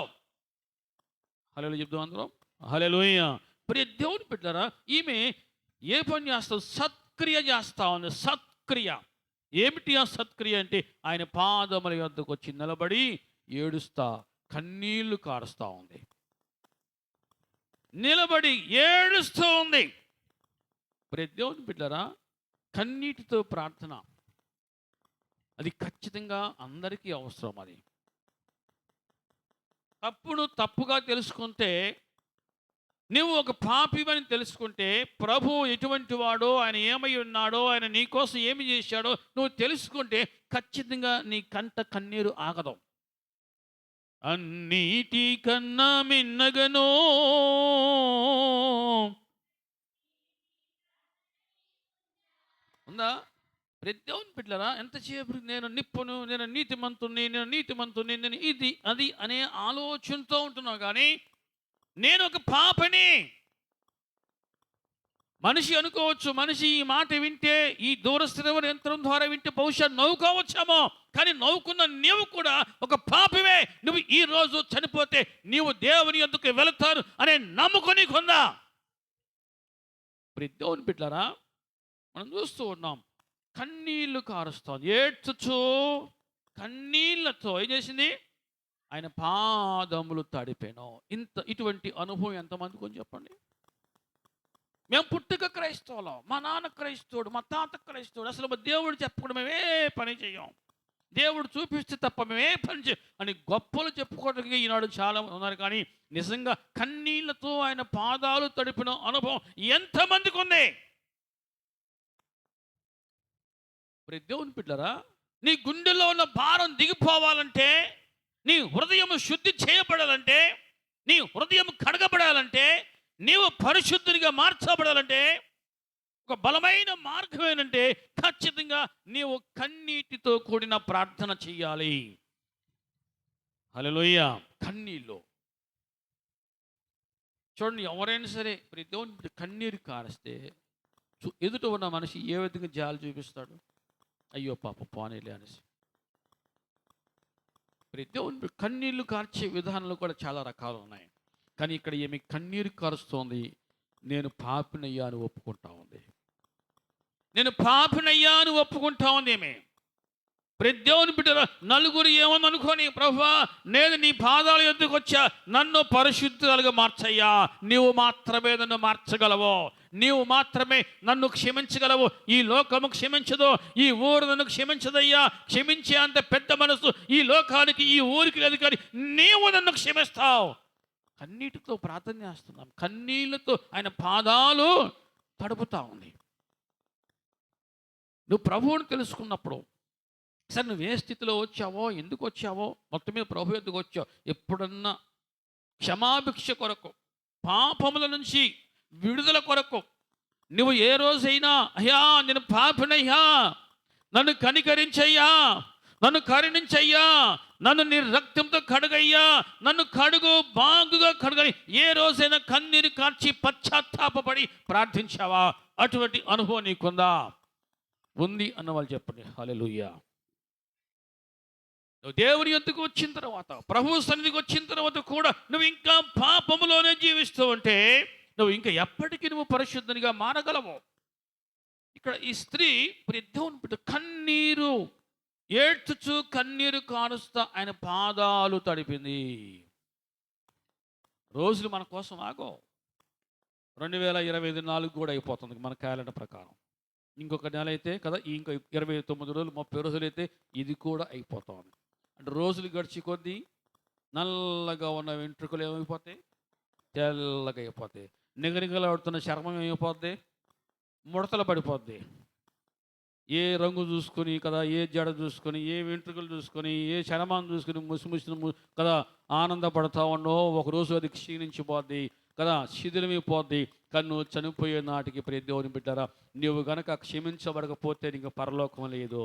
హల్లెలూయా చెప్దాం అందరం, హల్లెలూయా. ప్రియ దేవుని బిడ్డలారా, ఈమె ఏ పని చేస్తావు? సత్క్రియ చేస్తా ఉంది. సత్క్రియ ఏమిటి? ఆ సత్క్రియ అంటే ఆయన పాదముల యొద్దకు వచ్చి నిలబడి ఏడుస్తా, కన్నీళ్లు కారుస్తూ ఉంది. నిలబడి ఏడుస్తూ ఉంది. ప్రియ దేవుని బిడ్డలారా, కన్నీటితో ప్రార్థన అది ఖచ్చితంగా అందరికీ అవసరం. అది తప్పును తప్పుగా తెలుసుకుంటే, నువ్వు ఒక పాపివని తెలుసుకుంటే, ప్రభు ఎటువంటి వాడో, ఆయన ఏమై ఉన్నాడో, ఆయన నీకోసం ఏమి చేశాడో నువ్వు తెలుసుకుంటే ఖచ్చితంగా నీ కంట కన్నీరు ఆగదు. అన్నిటికన్నా మిన్నగనో ఉందా? ప్రతి దేవుని బిడ్డలారా, ఎంతసేపు నేను నిప్పును, నేను నీతిమంతుణ్ణి, నేను ఇది అది అనే ఆలోచనతో ఉంటున్నావు. కానీ నేను ఒక పాపని. మనిషి అనుకోవచ్చు, మనిషి ఈ మాట వింటే, ఈ దూరస్థిర యంత్రం ద్వారా వింటే బహుశా నవ్వుకోవచ్చామో, కానీ నవ్వుకున్న నీవు కూడా ఒక పాపమే. నువ్వు ఈ రోజు చనిపోతే నీవు దేవుని యొద్దకు వెళతారు అనే నమ్మకం నీకుందా? ప్రతి దేవుని బిడ్డలారా, మనం చూస్తూ ఉన్నాం, కన్నీళ్లు కారుస్తోంది, ఏడ్చుచు కన్నీళ్లతో ఏం చేసింది? ఆయన పాదములు తడిపెను. ఇటువంటి అనుభవం ఎంతమందికి కొంచెం చెప్పండి. మేము పుట్టుక క్రైస్తవులం, మా నాన్న క్రైస్తవుడు, మా తాత క్రైస్తవుడు, అసలు మా దేవుడు చెప్పకుండా మేమే పని చేయం, దేవుడు చూపిస్తే తప్ప మేమే పని చేయం అని గొప్పలు చెప్పుకోవడానికి ఈనాడు చాలా ఉన్నారు. కానీ నిజంగా కన్నీళ్లతో ఆయన పాదాలు తడిపిన అనుభవం ఎంతమందికి ఉంది? మరి దేవుని బిడ్డలారా, నీ గుండెల్లో ఉన్న భారం దిగిపోవాలంటే, నీ హృదయం శుద్ధి చేయబడాలంటే, నీ హృదయం కడగబడాలంటే, నీవు పరిశుద్ధునిగా మార్చబడాలంటే ఒక బలమైన మార్గం ఏంటంటే ఖచ్చితంగా నీవు కన్నీటితో కూడిన ప్రార్థన చేయాలి. హల్లెలూయా. కన్నీళ్ళు చూడండి, ఎవరైనా సరే ప్రతి దేవుని బిడ్డ కన్నీరు కారిస్తే ఎదుట ఉన్న మనిషి ఏ విధంగా జాలి చూపిస్తాడు? అయ్యో పాప పోనీలే అనేసి. ప్రతి దేవుని బిడ్డ కన్నీళ్లు కార్చే విధానాలు కూడా చాలా రకాలు ఉన్నాయి. కానీ ఇక్కడ ఏమి కన్నీరు కారుస్తోంది? నేను పాపినయ్యా అని ఒప్పుకుంటా ఉంది. నేను పాపినయ్యా అని ఒప్పుకుంటా ఉంది ఏమే. ప్రతి దేవుని బిడ్డ నలుగురు ఏమని అనుకోని, ప్రభువా నేను నీ పాదాల యొద్దకు వచ్చా, నన్ను పరిశుద్ధులుగా మార్చయ్యా, నీవు మాత్రమే నన్ను మార్చగలవు, నీవు మాత్రమే నన్ను క్షమించగలవు. ఈ లోకము క్షమించదు, ఈ ఊరు నన్ను క్షమించదయ్యా, క్షమించే అంత పెద్ద మనసు ఈ లోకానికి ఈ ఊరికి లేదు, కానీ నీవు నన్ను క్షమిస్తావు. కన్నీటితో ప్రార్థన చేస్తున్నాం, కన్నీళ్లతో ఆయన పాదాలు తడుపుతా ఉంది. నువ్వు ప్రభువుని తెలుసుకున్నప్పుడు, సరే నువ్వు ఏ స్థితిలో వచ్చావో, ఎందుకు వచ్చావో, మొత్తం మీద ప్రభు ఎందుకు వచ్చావు, ఎప్పుడన్నా క్షమాభిక్ష కొరకు, పాపముల నుంచి విడుదల కొరకు నువ్వు ఏ రోజైనా అయ్యా నేను పాపినయ్యా, నన్ను కనికరించయ్యా, నన్ను కరుణించయ్యా, నన్ను నీ రక్తంతో కడుగయ్యా, నన్ను కడుగు, బాగుగా కడుగని ఏ రోజైనా కన్నీరు కార్చి పశ్చాత్తాపడి ప్రార్థించావా? అటువంటి అనుభవం నీకుందా? ఉంది అన్న వాళ్ళు చెప్పండి హల్లెలూయా. నువ్వు దేవుని యొద్దకు వచ్చిన తర్వాత, ప్రభు సన్నిధికి వచ్చిన తర్వాత కూడా నువ్వు ఇంకా పాపములోనే జీవిస్తూ ఉంటే నువ్వు ఇంకా ఎప్పటికీ నువ్వు పరిశుద్ధునిగా మారగలవు. ఇక్కడ ఈ స్త్రీ దేవుని బిడ్డ కన్నీరు ఏడ్చుచు కన్నీరు కారుస్తా ఆయన పాదాలు తడిపింది. రోజులు మన కోసం ఆగో. 2024 కూడా అయిపోతుంది మన క్యాలెండర్ ప్రకారం. ఇంకొక నెల అయితే కదా, ఇంకో 29 రోజులు 30 రోజులు అయితే ఇది కూడా అయిపోతుంది. అంటే రోజులు గడిచి కొద్దీ నల్లగా ఉన్న వెంట్రుకలు ఏమైపోతాయి? తెల్లగా అయిపోతాయి. నిగనిగలాడుతున్న చర్మం ఏమైపోద్ది? ముడతలు పడిపోద్ది. ఏ రంగు చూసుకొని కదా, ఏ జడ చూసుకొని, ఏ వెంట్రుకలు చూసుకొని, ఏ చర్మాన్ని చూసుకొని ముసి కదా ఆనందపడతా ఉన్నావు. ఒకరోజు అది క్షీణించిపోద్ది కదా, శిథిలమైపోద్ది. కన్ను చనిపోయే నాటికి ప్రియ దేవుని బిడ్డరా, నీవు గనక క్షమించబడకపోతే నీకు పరలోకం లేదు.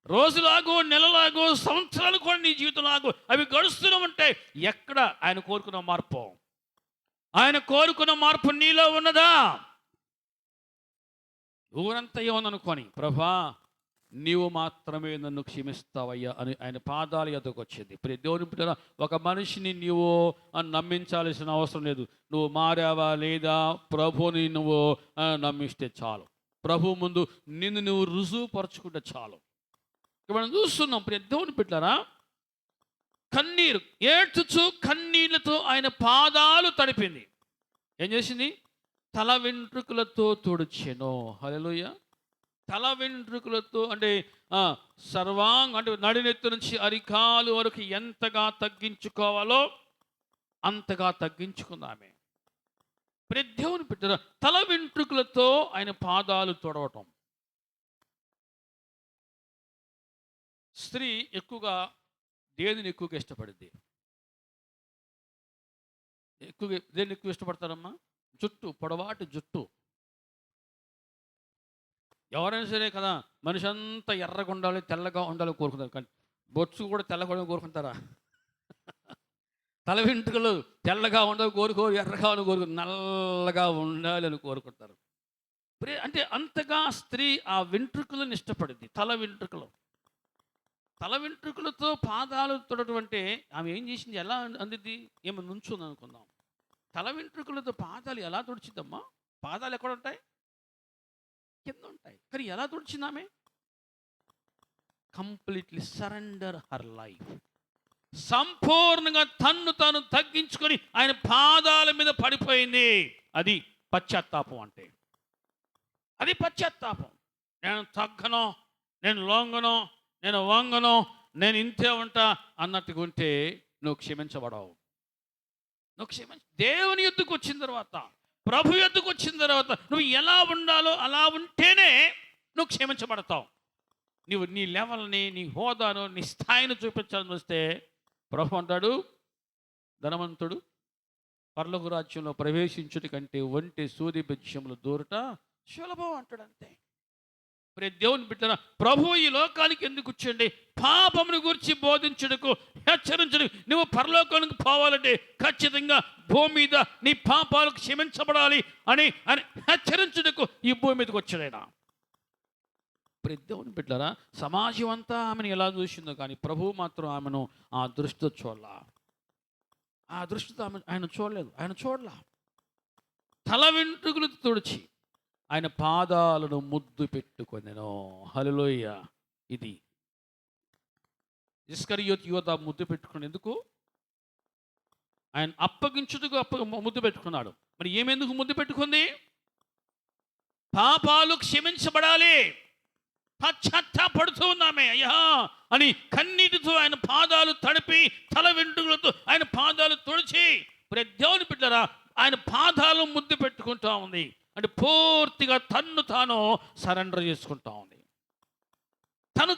రోజులాగో, నెలలాగో, సంవత్సరాలు కూడా నీ జీవితంలాగో అవి గడుస్తూనే ఉంటాయి. ఎక్కడ ఆయన కోరుకున్న మార్పు? ఆయన కోరుకున్న మార్పు నీలో ఉన్నదా? ఊరంతా ఏమనుకొని, ప్రభా నీవు మాత్రమే నన్ను క్షమిస్తావయ్యా అని ఆయన పాదాల యొద్దకు వచ్చింది. ప్రియ దేవుని బిడ్డరా, ఒక మనిషిని నీవు నమ్మించాల్సిన అవసరం లేదు. నువ్వు మారావా లేదా ప్రభుని నువ్వు నమ్మిస్తే చాలు. ప్రభు ముందు నిన్ను నువ్వు రుజువుపరచుకుంటే చాలు. మనం చూస్తున్నాం ప్రియ దేవుని బిడ్డరా, కన్నీరు ఏడ్చుచు కన్నీళ్లతో ఆయన పాదాలు తడిపింది. ఏం చేసింది? తల వెంట్రుకలతో తుడిచెను. హల్లెలూయా. తల వెంట్రుకలతో అంటే అంటే నడినెత్తి నుంచి అరికాలు వరకు ఎంతగా తగ్గించుకోవాలో అంతగా తగ్గించుకుందామే. ప్రియ దేవుని బిడ్డరా, తల వెంట్రుకలతో ఆయన పాదాలు తొడవటం. స్త్రీ ఎక్కువగా దేనిని ఎక్కువగా ఇష్టపడింది? దేన్ని ఎక్కువ ఇష్టపడతారమ్మా? జుట్టు, పొడవాటి జుట్టు. ఎవరైనా సరే కదా, మనిషి అంతా ఎర్రగా ఉండాలి, తెల్లగా ఉండాలి కోరుకుంటారు. కానీ బొచ్చు కూడా తెల్లగా కోరుకుంటారా? తల వెంట్రుకలు తెల్లగా ఉండాలి కోరుకోరు, ఎర్రగా కోరుకు నల్లగా ఉండాలి అని కోరుకుంటారు. అంటే అంతగా స్త్రీ ఆ వెంట్రుకలను ఇష్టపడింది. తల వెంట్రుకలతో పాదాలు తొడటం అంటే ఆమె ఏం చేసింది? ఎలా అందిద్ది? ఏమో నుంచుంది అనుకుందాం. తల వెంట్రుకలతో పాదాలు ఎలా తుడిచిద్దమ్మా? పాదాలు ఎక్కడ ఉంటాయి? కింద ఉంటాయి. కానీ ఎలా తుడిచింది ఆమె? Completely surrender her life. సంపూర్ణంగా తన్ను తాను తగ్గించుకొని ఆయన పాదాల మీద పడిపోయింది. అది పశ్చాత్తాపం అంటే. అది పశ్చాత్తాపం. నేను తగ్గను, నేను లొంగను, నేను వంగను, నేను ఇంతే ఉంటా అన్నట్టుగా ఉంటే నువ్వు క్షమించబడవు. దేవుని యొద్దకు వచ్చిన తర్వాత, ప్రభు యొద్దకు వచ్చిన తర్వాత నువ్వు ఎలా ఉండాలో అలా ఉంటేనే నువ్వు క్షమించబడతావు. నువ్వు నీ లెవెల్ని, నీ హోదాను, నీ స్థాయిని చూపించాలని వస్తే ప్రభు అంటాడు, ధనవంతుడు పరలోక రాజ్యంలో ప్రవేశించుట కంటే ఒంటె సూది బిక్షములు దూరట సులభం అంటాడు. అంతే. దేవుని బిడ్డలారా, ప్రభు ఈ లోకానికి ఎందుకు వచ్చండి? పాపమును గురించి బోధించుటకు, హెచ్చరించుటకు. నువ్వు పరలోకానికి పోవాలంటే ఖచ్చితంగా భూమి మీద నీ పాపాలకు క్షమించబడాలి అని అని హెచ్చరించుటకు ఈ భూమి మీదకి వచ్చాడైన. దేవుని బిడ్డలారా, సమాజం అంతా ఆమెను ఎలా చూసిందో కానీ ప్రభువు మాత్రం ఆమెను ఆ దృష్టితో చూడలా. ఆ దృష్టితో ఆయన చూడలేదు. ఆయన చూడలా. తల వెంట్రుకలు తుడిచి ఆయన పాదాలను ముద్దు పెట్టుకొనెను. హల్లెలూయా. ఇది ఇస్కరియోతు యోధ ముద్దు పెట్టుకుని ఎందుకు? ఆయన అప్పగించుటకు ముద్దు పెట్టుకున్నాడు. మరి ఏమెందుకు ముద్దు పెట్టుకుంది? పాపాలు క్షమించబడాలి, పశ్చాత్తాపడుతూ ఉన్నామే అయ్యా అని కన్నీటితో ఆయన పాదాలు తడిపి, తల వెంట్రుకలతో ఆయన పాదాలు తుడిచి, దేవుని బిడ్డలారా, ఆయన పాదాలు ముద్దు పెట్టుకుంటా ఉంది. అంటే పూర్తిగా తన్ను తాను సరెండర్ చేసుకుంటా ఉంది.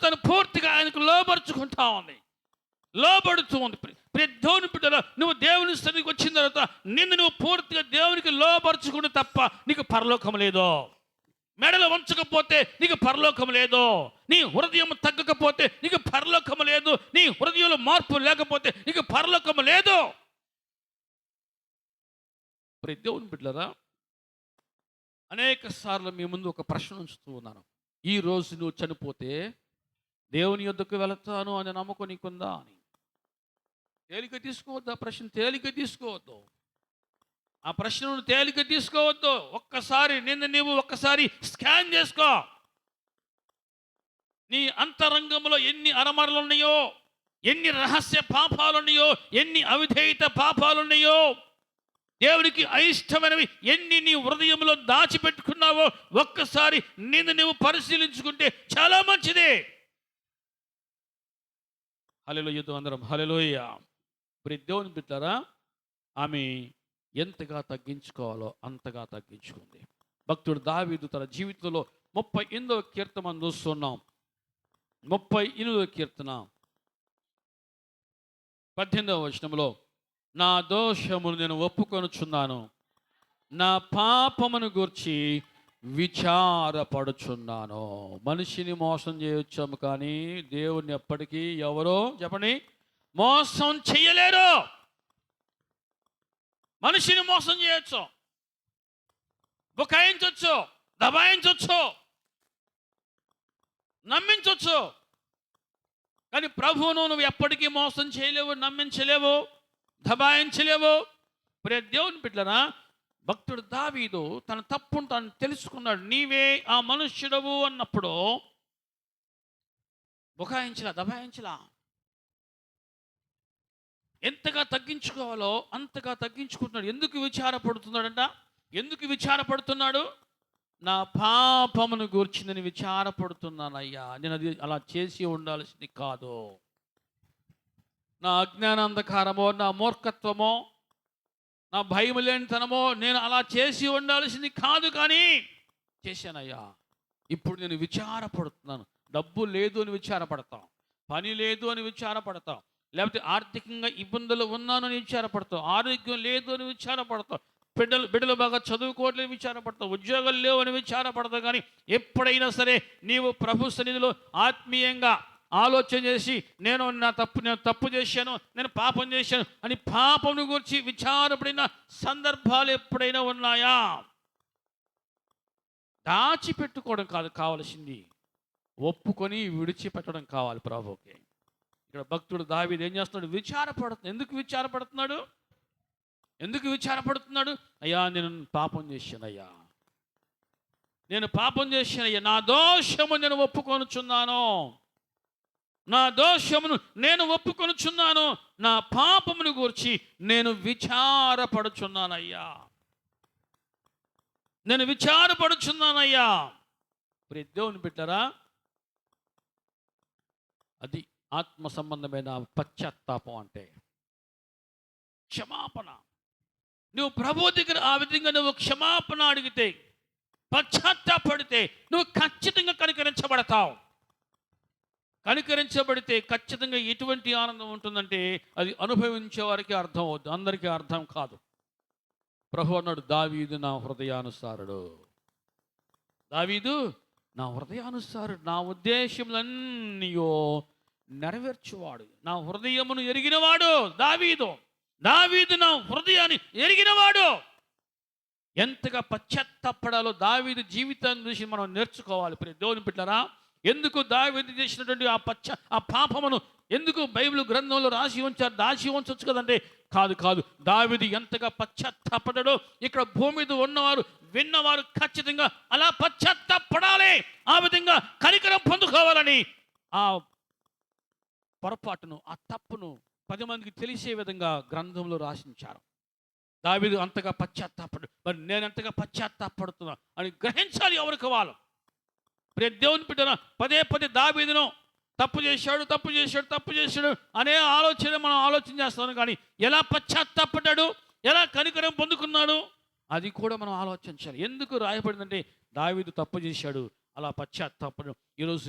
తను పూర్తిగా ఆయనకు లోబరుచుకుంటా ఉంది, లోబడుతూ ఉంది. దేవుని బిడ్డలారా, నువ్వు దేవుని సన్నిధికి వచ్చిన తర్వాత నిన్ను నువ్వు పూర్తిగా దేవునికి లోబరుచుకుంటే తప్ప నీకు పరలోకం లేదు. మెడలు వంచకపోతే నీకు పరలోకం లేదు. నీ హృదయం తగ్గకపోతే నీకు పరలోకం లేదు. నీ హృదయంలో మార్పు లేకపోతే నీకు పరలోకం లేదు. దేవుని బిడ్డలారా, అనేక సార్లు మీ ముందు ఒక ప్రశ్న ఉంచుతూ ఉన్నాను. ఈ రోజు నువ్వు చనిపోతే దేవుని యొద్దకు వెళతాను అనే నమ్మకం నీకుందా అని. తేలిక తీసుకోవద్దు. ఆ ప్రశ్న తేలిక తీసుకోవద్దు. ఆ ప్రశ్నను తేలిక తీసుకోవద్దు. ఒక్కసారి నీవు ఒక్కసారి స్కాన్ చేసుకో. నీ అంతరంగంలో ఎన్ని అరమరలు ఉన్నాయో, ఎన్ని రహస్య పాపాలు ఉన్నాయో, ఎన్ని అవిధేయత పాపాలు ఉన్నాయో, దేవునికి అయిష్టమైనవి ఎన్ని నీ హృదయంలో దాచిపెట్టుకున్నావో ఒక్కసారి నువ్వు పరిశీలించుకుంటే చాలా మంచిది. హల్లెలూయా. అందరం హల్లెలూయా. దేవుని బిడ్డలారా, ఆమె ఎంతగా తగ్గించుకోవాలో అంతగా తగ్గించుకుంది. భక్తుడు దావీదు తన జీవితంలో 38వ కీర్తన మనం చూస్తున్నాం. 38వ కీర్తన 18వ వచనంలో, నా దోషమును నేను ఒప్పుకొనుచున్నాను, నా పాపమును గూర్చి విచారపడుచున్నాను. మనిషిని మోసం చేయొచ్చాము కానీ దేవుణ్ణి ఎప్పటికీ ఎవరో చెప్పండి మోసం చెయ్యలేరు. మనిషిని మోసం చేయొచ్చు, బుకాయించవచ్చు, దబాయించవచ్చు, నమ్మించవచ్చు, కానీ ప్రభువును నువ్వు ఎప్పటికీ మోసం చేయలేవు, నమ్మించలేవు, దబాయించలేవు. దేవుని బిడ్డలారా, భక్తుడు దావీదు తన తప్పును తాను తెలుసుకున్నాడు. నీవే ఆ మనుష్యుడవు అన్నప్పుడు బుకాయించలా, దబాయించలా. ఎంతగా తగ్గించుకోవాలో అంతగా తగ్గించుకుంటున్నాడు. ఎందుకు విచారపడుతున్నాడంట? ఎందుకు విచారపడుతున్నాడు? నా పాపమును గూర్చి నేను విచారపడుతున్నానయ్యా. నేను అది అలా చేసి ఉండాల్సింది కాదు. నా అజ్ఞానాంధకారమో, నా మూర్ఖత్వమో, నా భయం లేనితనమో నేను అలా చేసి ఉండాల్సింది కాదు, కానీ చేశానయ్యా. ఇప్పుడు నేను విచారపడుతున్నాను. డబ్బు లేదు అని విచారపడతాం, పని లేదు అని విచారపడతాం, లేకపోతే ఆర్థికంగా ఇబ్బందులు ఉన్నాను అని విచారపడతాం, ఆరోగ్యం లేదు అని విచారపడతాం, బిడ్డలు బాగా చదువుకోవట్లేదు విచారపడతాం, ఉద్యోగాలు లేవు అని విచారపడతాం. కానీ ఎప్పుడైనా సరే నీవు ప్రభు సన్నిధిలో ఆత్మీయంగా ఆలోచన చేసి నేను తప్పు చేశాను, నేను పాపం చేశాను అని పాపం గురించి విచారపడిన సందర్భాలు ఎప్పుడైనా ఉన్నాయా? దాచిపెట్టుకోవడం కాదు కావాల్సింది, ఒప్పుకొని విడిచిపెట్టడం కావాలి ప్రభువుకి. ఇక్కడ భక్తుడు దావీదు ఏం చేస్తున్నాడు? విచారపడుతున్నాడు. ఎందుకు విచారపడుతున్నాడు? అయ్యా నేను పాపం చేశానయ్యా, నా దోషము నేను ఒప్పుకొనుచున్నాను, నా దోషమును నేను ఒప్పుకొనుచున్నాను, నా పాపమును గూర్చి నేను విచారపడుచున్నానయ్యా, నేను విచారపడుచున్నానయ్యా. దేవుని బిడ్డలారా, అది ఆత్మ సంబంధమైన పశ్చాత్తాపం అంటే క్షమాపణ. నువ్వు ప్రభు దగ్గర ఆ విధంగా నువ్వు క్షమాపణ అడిగితే, పశ్చాత్తాపడితే నువ్వు ఖచ్చితంగా కనికరించబడతావు. కనికరించబడితే ఖచ్చితంగా ఎటువంటి ఆనందం ఉంటుందంటే అది అనుభవించే వారికి అర్థం అవుద్ది, అందరికీ అర్థం కాదు. ప్రభు అన్నాడు, దావీదు నా హృదయానుసారుడు. దావీదు నా హృదయానుసారుడు, నా ఉద్దేశములన్నీయో నెరవేర్చువాడు, నా హృదయమును ఎరిగినవాడు. దావీదు నా హృదయాన్ని ఎరిగినవాడు. ఎంతగా పశ్చాత్తాపడాలో దావీదు జీవితాన్ని చూసి మనం నేర్చుకోవాలి. ప్రియ దేవుని బిడ్డలారా, ఎందుకు దావీదు చేసినటువంటి ఆ పాపమును ఎందుకు బైబిల్ గ్రంథంలో దాచి ఉంచవచ్చు కదంటే, కాదు దావీదు ఎంతగా పశ్చాత్తాపడ్డాడో ఇక్కడ భూమి మీద ఉన్నవారు విన్నవారు ఖచ్చితంగా అలా పశ్చాత్తాపడాలి. ఆ విధంగా కనికరం పొందుకోవాలని ఆ పొరపాటును, ఆ తప్పును 10 మందికి తెలిసే విధంగా గ్రంథంలో రాసించారు. దావీదు అంతగా పశ్చాత్తాపడు, మరి నేను ఎంతగా పశ్చాత్తాపడుతున్నా అని గ్రహించాలి ఎవరికి వాళ్ళు. ప్రియ దేవుని బిడ్డలారా, పదే దావీదును తప్పు చేశాడు అనే ఆలోచన మనం ఆలోచన చేస్తాం. కానీ ఎలా పశ్చాత్తాపడ్డాడు, ఎలా కనికరం పొందుకున్నాడు, అది కూడా మనం ఆలోచించాలి. ఎందుకు రాయబడిందంటే దావీదు తప్పు చేశాడు, అలా పశ్చాత్తాపడు. ఈరోజు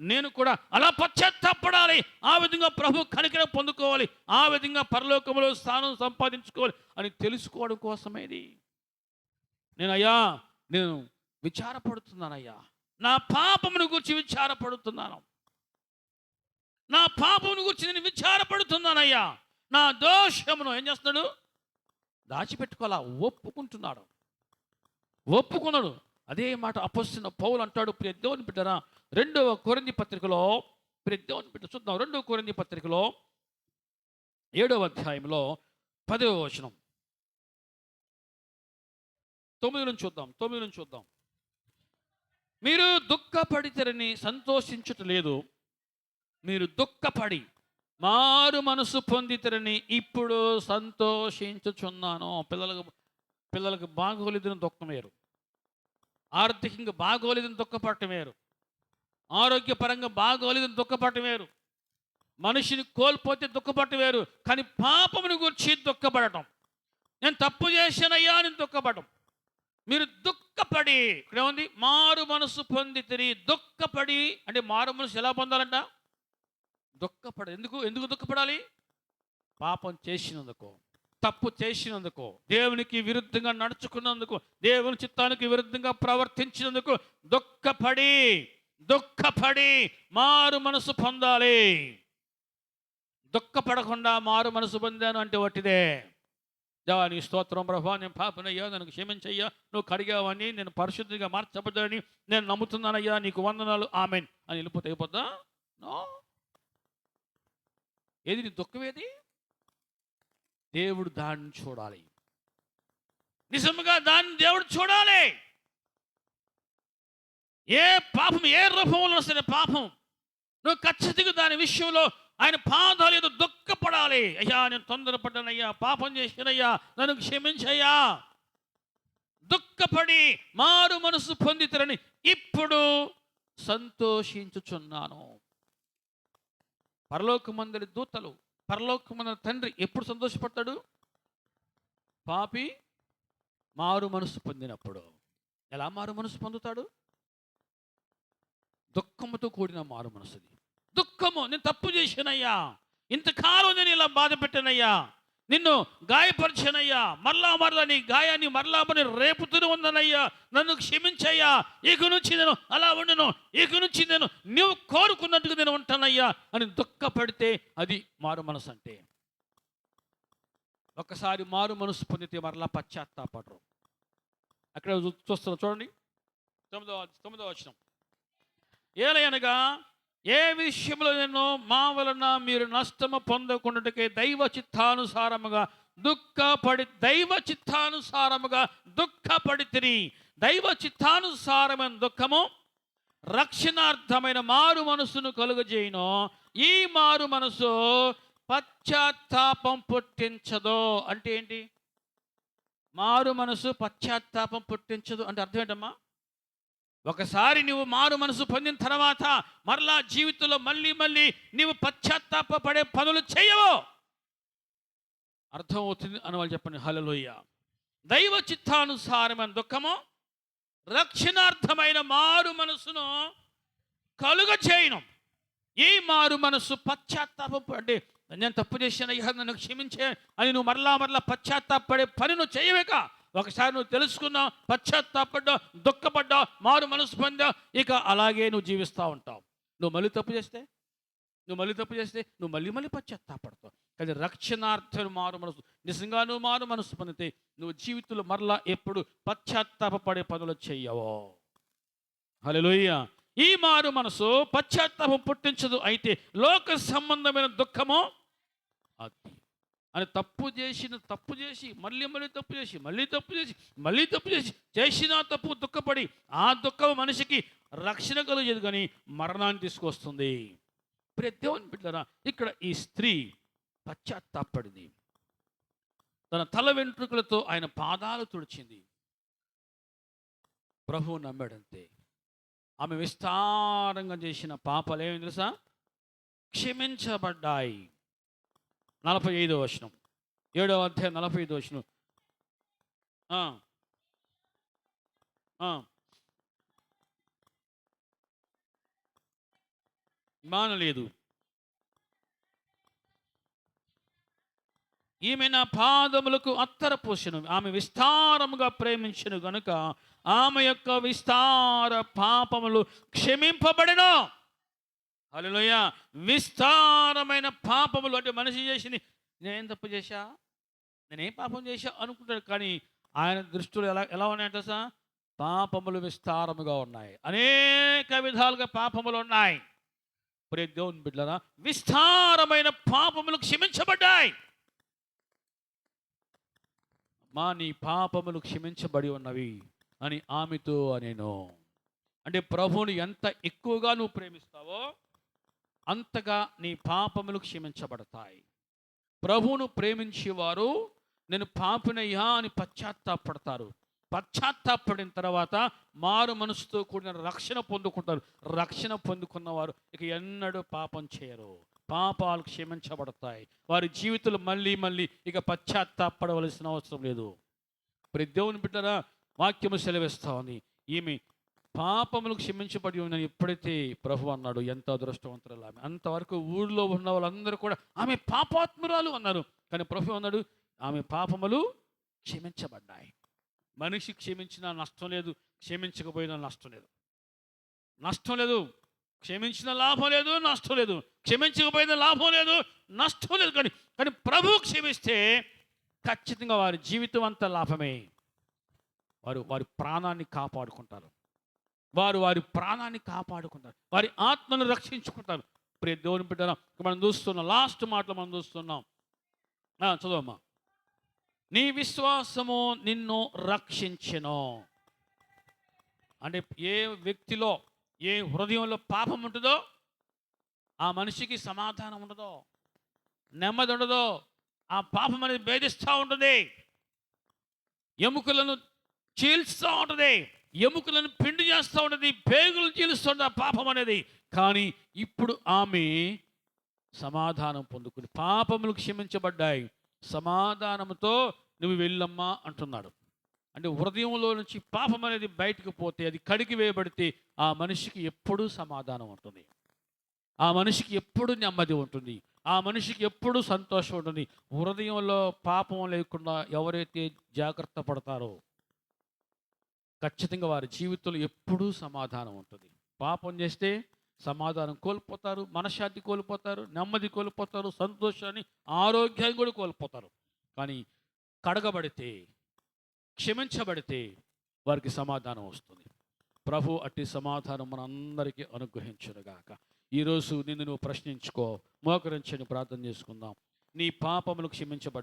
నేను కూడా అలా పశ్చాత్తాపడాలి. ఆ విధంగా ప్రభు కనికరం పొందుకోవాలి, ఆ విధంగా పరలోకంలో స్థానం సంపాదించుకోవాలి అని తెలుసుకోవడం కోసమేది. నేను విచారపడుతున్నానయ్యా, నా పాపమును గురించి విచారపడుతున్నాను, నా పాపమును గురించి నేను విచారపడుతున్నానయ్యా. నా దోషమును ఏం చేస్తున్నాడు? దాచిపెట్టుకోవాలా, ఒప్పుకున్నాడు. అదే మాట అపొస్తలుడైన పౌలు అంటాడు. ప్రియ దేవుని బిడ్డలారా, 2వ కొరింథీ పత్రికలో, ప్రియ దేవుని బిడ్డ చూద్దాం, 2వ కొరింథీ పత్రికలో 7వ అధ్యాయంలో 10వ వచనం 9 నుంచి చూద్దాం. మీరు దుఃఖపడితేరని సంతోషించుటలేదు, మీరు దుఃఖపడి మారు మనసు పొందితేరని ఇప్పుడు సంతోషించుచున్నాను. పిల్లలకు బాగోలేదని దుఃఖం వేరు, ఆర్థికంగా బాగోలేదని దుఃఖపడటం వేరు, ఆరోగ్యపరంగా బాగోలేదని దుఃఖపడటం వేరు, మనిషిని కోల్పోతే దుఃఖపడటం వేరు. కానీ పాపమును గురించి దుఃఖపడటం, నేను తప్పు చేశానయ్యా అని దుఃఖపడటం. మీరు దుఃఖపడి, ఇక్కడ ఏముంది? మారు మనసు పొందితిరి. దుఃఖపడి అంటే మారు మనసు ఎలా పొందాలంట? ఎందుకు దుఃఖపడాలి? పాపం చేసినందుకు, తప్పు చేసినందుకు, దేవునికి విరుద్ధంగా నడుచుకున్నందుకు, దేవుని చిత్తానికి విరుద్ధంగా ప్రవర్తించినందుకు దుఃఖపడి మారు మనసు పొందాలి. దుఃఖపడకుండా మారు మనసు పొందాను అంటే వట్టిదే. దేవా నీ స్తోత్రం ప్రభువా, నేను పాపనయ్యా, నన్ను క్షమించయ్యా, నువ్వు కడిగావని, నేను పరిశుద్ధిగా మార్చబడ్డానని నేను నమ్ముతున్నానయ్యా, నీకు వందనాలు, ఆమెన్ అని అయిపోద్దా? నో. ఏది నీ దుఃఖం? ఏది? దేవుడు దాన్ని చూడాలి, నిజంగా దాన్ని దేవుడు చూడాలి. ఏ పాపం ఏ రూపంలో వస్తే పాపం, నువ్వు ఖచ్చితంగా దాని విషయంలో ఆయన పాదాలు ఏదో దుఃఖపడాలి. అయ్యా నేను తొందరపడ్డానయ్యా, పాపం చేశానయ్యా, నన్ను క్షమించయ్యా. దుఃఖపడి మారు మనసు పొందితరని ఇప్పుడు సంతోషించుచున్నాను. పరలోకమందలి దూతలు, పరలోకమందలి తండ్రి ఎప్పుడు సంతోషపడతాడు? పాపి మారు మనసు పొందినప్పుడు. ఎలా మారు మనసు పొందుతాడు? దుఃఖముతో కూడిన మారు మనసుది. దుఃఖము, నేను తప్పు చేశానయ్యా, ఇంతకాలం నేను ఇలా బాధ పెట్టానయ్యా, నిన్ను గాయపరిచానయ్యా, మరలా నీ గాయాన్ని మరలా రేపుతూనే ఉందనయ్యా, నన్ను క్షమించయ్యా, ఇక నుంచి నేను అలా ఉండను, ఇక నుంచి నేను నువ్వు కోరుకున్నట్టుగా నేను ఉంటానయ్యా అని దుఃఖపడితే అది మారు మనసు అంటే. ఒక్కసారి మారు మనసు పొందితే మరలా పశ్చాత్తాపడరు. అక్కడ చూస్తున్నా చూడండి, 9వ వచనం. ఏలయనగా ఏ విషయంలో నేను మా వలన మీరు నష్టము పొందకుండాటకే దైవ చిత్తానుసారముగా దుఃఖపడితిరి. దైవ చిత్తానుసారమైన దుఃఖము రక్షణార్థమైన మారు మనసును కలుగజేయును. ఈ మారు మనసు పశ్చాత్తాపం పుట్టించదు. అంటే ఏంటి? మారు మనసు పశ్చాత్తాపం పుట్టించదు అంటే అర్థం ఏంటమ్మా? ఒకసారి నువ్వు మారు మనసు పొందిన తర్వాత మరలా జీవితంలో మళ్ళీ నీవు పశ్చాత్తాపడే పనులు చేయవు. అర్థం అవుతుంది అని వాళ్ళు చెప్పండి. హల్లెలూయా. దైవ చిత్తానుసారమైన దుఃఖము రక్షణార్థమైన మారు మనసును కలుగజేయును. ఈ మారు మనసు పశ్చాత్తాపం అంటే నేను తప్పు చేశాను, నన్ను క్షమించే అని నువ్వు మరలా పశ్చాత్తాపడే పని నువ్వు చేయవేక ఒకసారి నువ్వు తెలుసుకున్నావు, పశ్చాత్తాపడ్డావు, దుఃఖపడ్డావు, మారు మనసు పొందావు, ఇక అలాగే నువ్వు జీవిస్తూ ఉంటావు. నువ్వు మళ్ళీ తప్పు చేస్తే నువ్వు మళ్ళీ మళ్ళీ పశ్చాత్తాపడతావు. కానీ రక్షణార్థం మారు మనసు, నిజంగా నువ్వు మారు మనసు పొందితే నువ్వు జీవితంలో మరలా ఎప్పుడు పశ్చాత్తాపడే పనులు చెయ్యవో. హల్లెలూయా. ఈ మారు మనసు పశ్చాత్తాపం పుట్టించదు. అయితే లోక సంబంధమైన దుఃఖము అది అని తప్పు చేసి మళ్ళీ తప్పు చేసి చేసిన తప్పు దుఃఖపడి ఆ దుఃఖం మనిషికి రక్షణ కలుగదు కానీ మరణాన్ని తీసుకొస్తుంది. ప్రియ దేవుని బిడ్డలారా, ఇక్కడ ఈ స్త్రీ పశ్చాత్తాపడింది. తన తల వెంట్రుకలతో ఆయన పాదాలు తుడిచింది. ప్రభువు నమ్మాడంతే. ఆమె విస్తారంగా చేసిన పాపాలు ఏమి తెలుసా? క్షమించబడ్డాయి. 45వ వచనం, 7వ అధ్యాయం 45వ వచనం. మానలేదు. ఈమె నా పాదములకు అత్తర పోసెను, ఆమె విస్తారముగా ప్రేమించెను గనుక ఆమె యొక్క విస్తార పాపములు క్షమింపబడెను. హల్లెలూయా. విస్తారమైన పాపములు అంటే మనిషి చేసింది, నేనేం తప్పు చేశా, నేనేం పాపం చేశా అనుకుంటాడు. కానీ ఆయన దృష్టిలో ఎలా ఉన్నాయంట సార్? పాపములు విస్తారముగా ఉన్నాయి, అనేక విధాలుగా పాపములు ఉన్నాయి. ప్రియ దేవుని బిడ్డలారా, విస్తారమైన పాపములు క్షమించబడ్డాయి. నీ పాపములు క్షమించబడి ఉన్నవి అని ఆమెతో అనేను. అంటే ప్రభువుని ఎంత ఎక్కువగా నువ్వు ప్రేమిస్తావో అంతగా నీ పాపములు క్షమించబడతాయి. ప్రభువును ప్రేమించేవారు నేను పాపినయ్యా అని పశ్చాత్తాపడతారు. పశ్చాత్తాపడిన తర్వాత మారు మనసుతో కూడిన రక్షణ పొందుకుంటారు. రక్షణ పొందుకున్నవారు ఇక ఎన్నడూ పాపం చేయరు. పాపాలు క్షమించబడతాయి. వారి జీవితంలో మళ్ళీ ఇక పశ్చాత్తాపడవలసిన అవసరం లేదు. ప్రతి దేవుని బిడ్డరా, వాక్యము సెలవిస్తా ఉంది, ఈమె పాపములు క్షమించబడి ఉందని ఎప్పుడైతే ప్రభు అన్నాడు, ఎంత అదృష్టవంతురాలు ఆమె. అంతవరకు ఊళ్ళో ఉన్న వాళ్ళందరూ కూడా ఆమె పాపాత్మురాలు అన్నారు. కానీ ప్రభు అన్నాడు, ఆమె పాపములు క్షమించబడ్డాయి. మనిషి క్షమించినా నష్టం లేదు, క్షమించకపోయినా నష్టం లేదు. క్షమించిన లాభం లేదు, నష్టం లేదు. క్షమించకపోయిన లాభం లేదు, నష్టం లేదు. కానీ ప్రభు క్షమిస్తే ఖచ్చితంగా వారి జీవితం అంతా లాభమే. వారి ప్రాణాన్ని కాపాడుకుంటారు. వారి ప్రాణాన్ని కాపాడుకుంటారు, వారి ఆత్మను రక్షించుకుంటారు. ప్రియ దేవుని బిడ్డలారా, మనం చూస్తున్నాం, లాస్ట్ మాటలు మనం చూస్తున్నాం. చదవమ్మా. నీ విశ్వాసము నిన్ను రక్షించెను. అంటే ఏ వ్యక్తిలో, ఏ హృదయంలో పాపం ఉంటుందో ఆ మనిషికి సమాధానం ఉండదో, నెమ్మది ఉండదో. ఆ పాపం అనేది భేదిస్తూ ఉంటుంది, ఎముకలను చీల్స్తూ ఉంటుంది, ఎముకలను పిండి చేస్తూ ఉంటుంది, పేగులు చీలుస్తుంది ఆ పాపం అనేది. కానీ ఇప్పుడు ఆమె సమాధానం పొందుకుని పాపములు క్షమించబడ్డాయి, సమాధానంతో నువ్వు వెళ్ళమ్మా అంటున్నాడు. అంటే హృదయంలో నుంచి పాపం అనేది బయటకు పోతే, అది కడిగి వేయబడితే ఆ మనిషికి ఎప్పుడూ సమాధానం ఉంటుంది, ఆ మనిషికి ఎప్పుడు నెమ్మది ఉంటుంది, ఆ మనిషికి ఎప్పుడు సంతోషం ఉంటుంది. హృదయంలో పాపం లేకుండా ఎవరైతే జాగ్రత్త పడతారో ఖచ్చితంగా వారి జీవితంలో ఎప్పుడూ సమాధానం ఉంటుంది. పాపం చేస్తే సమాధానం కోల్పోతారు, మనశ్శాంతి కోల్పోతారు, నెమ్మది కోల్పోతారు, సంతోషాన్ని, ఆరోగ్యాన్ని కూడా కోల్పోతారు. కానీ కడగబడితే, క్షమించబడితే వారికి సమాధానం వస్తుంది. ప్రభు అట్టి సమాధానం మనందరికీ అనుగ్రహించునుగాక. ఈరోజు నిన్ను నువ్వు ప్రశ్నించుకో, మోకరించని ప్రార్థన చేసుకుందాం. నీ పాపములు క్షమించబడ్డాయి.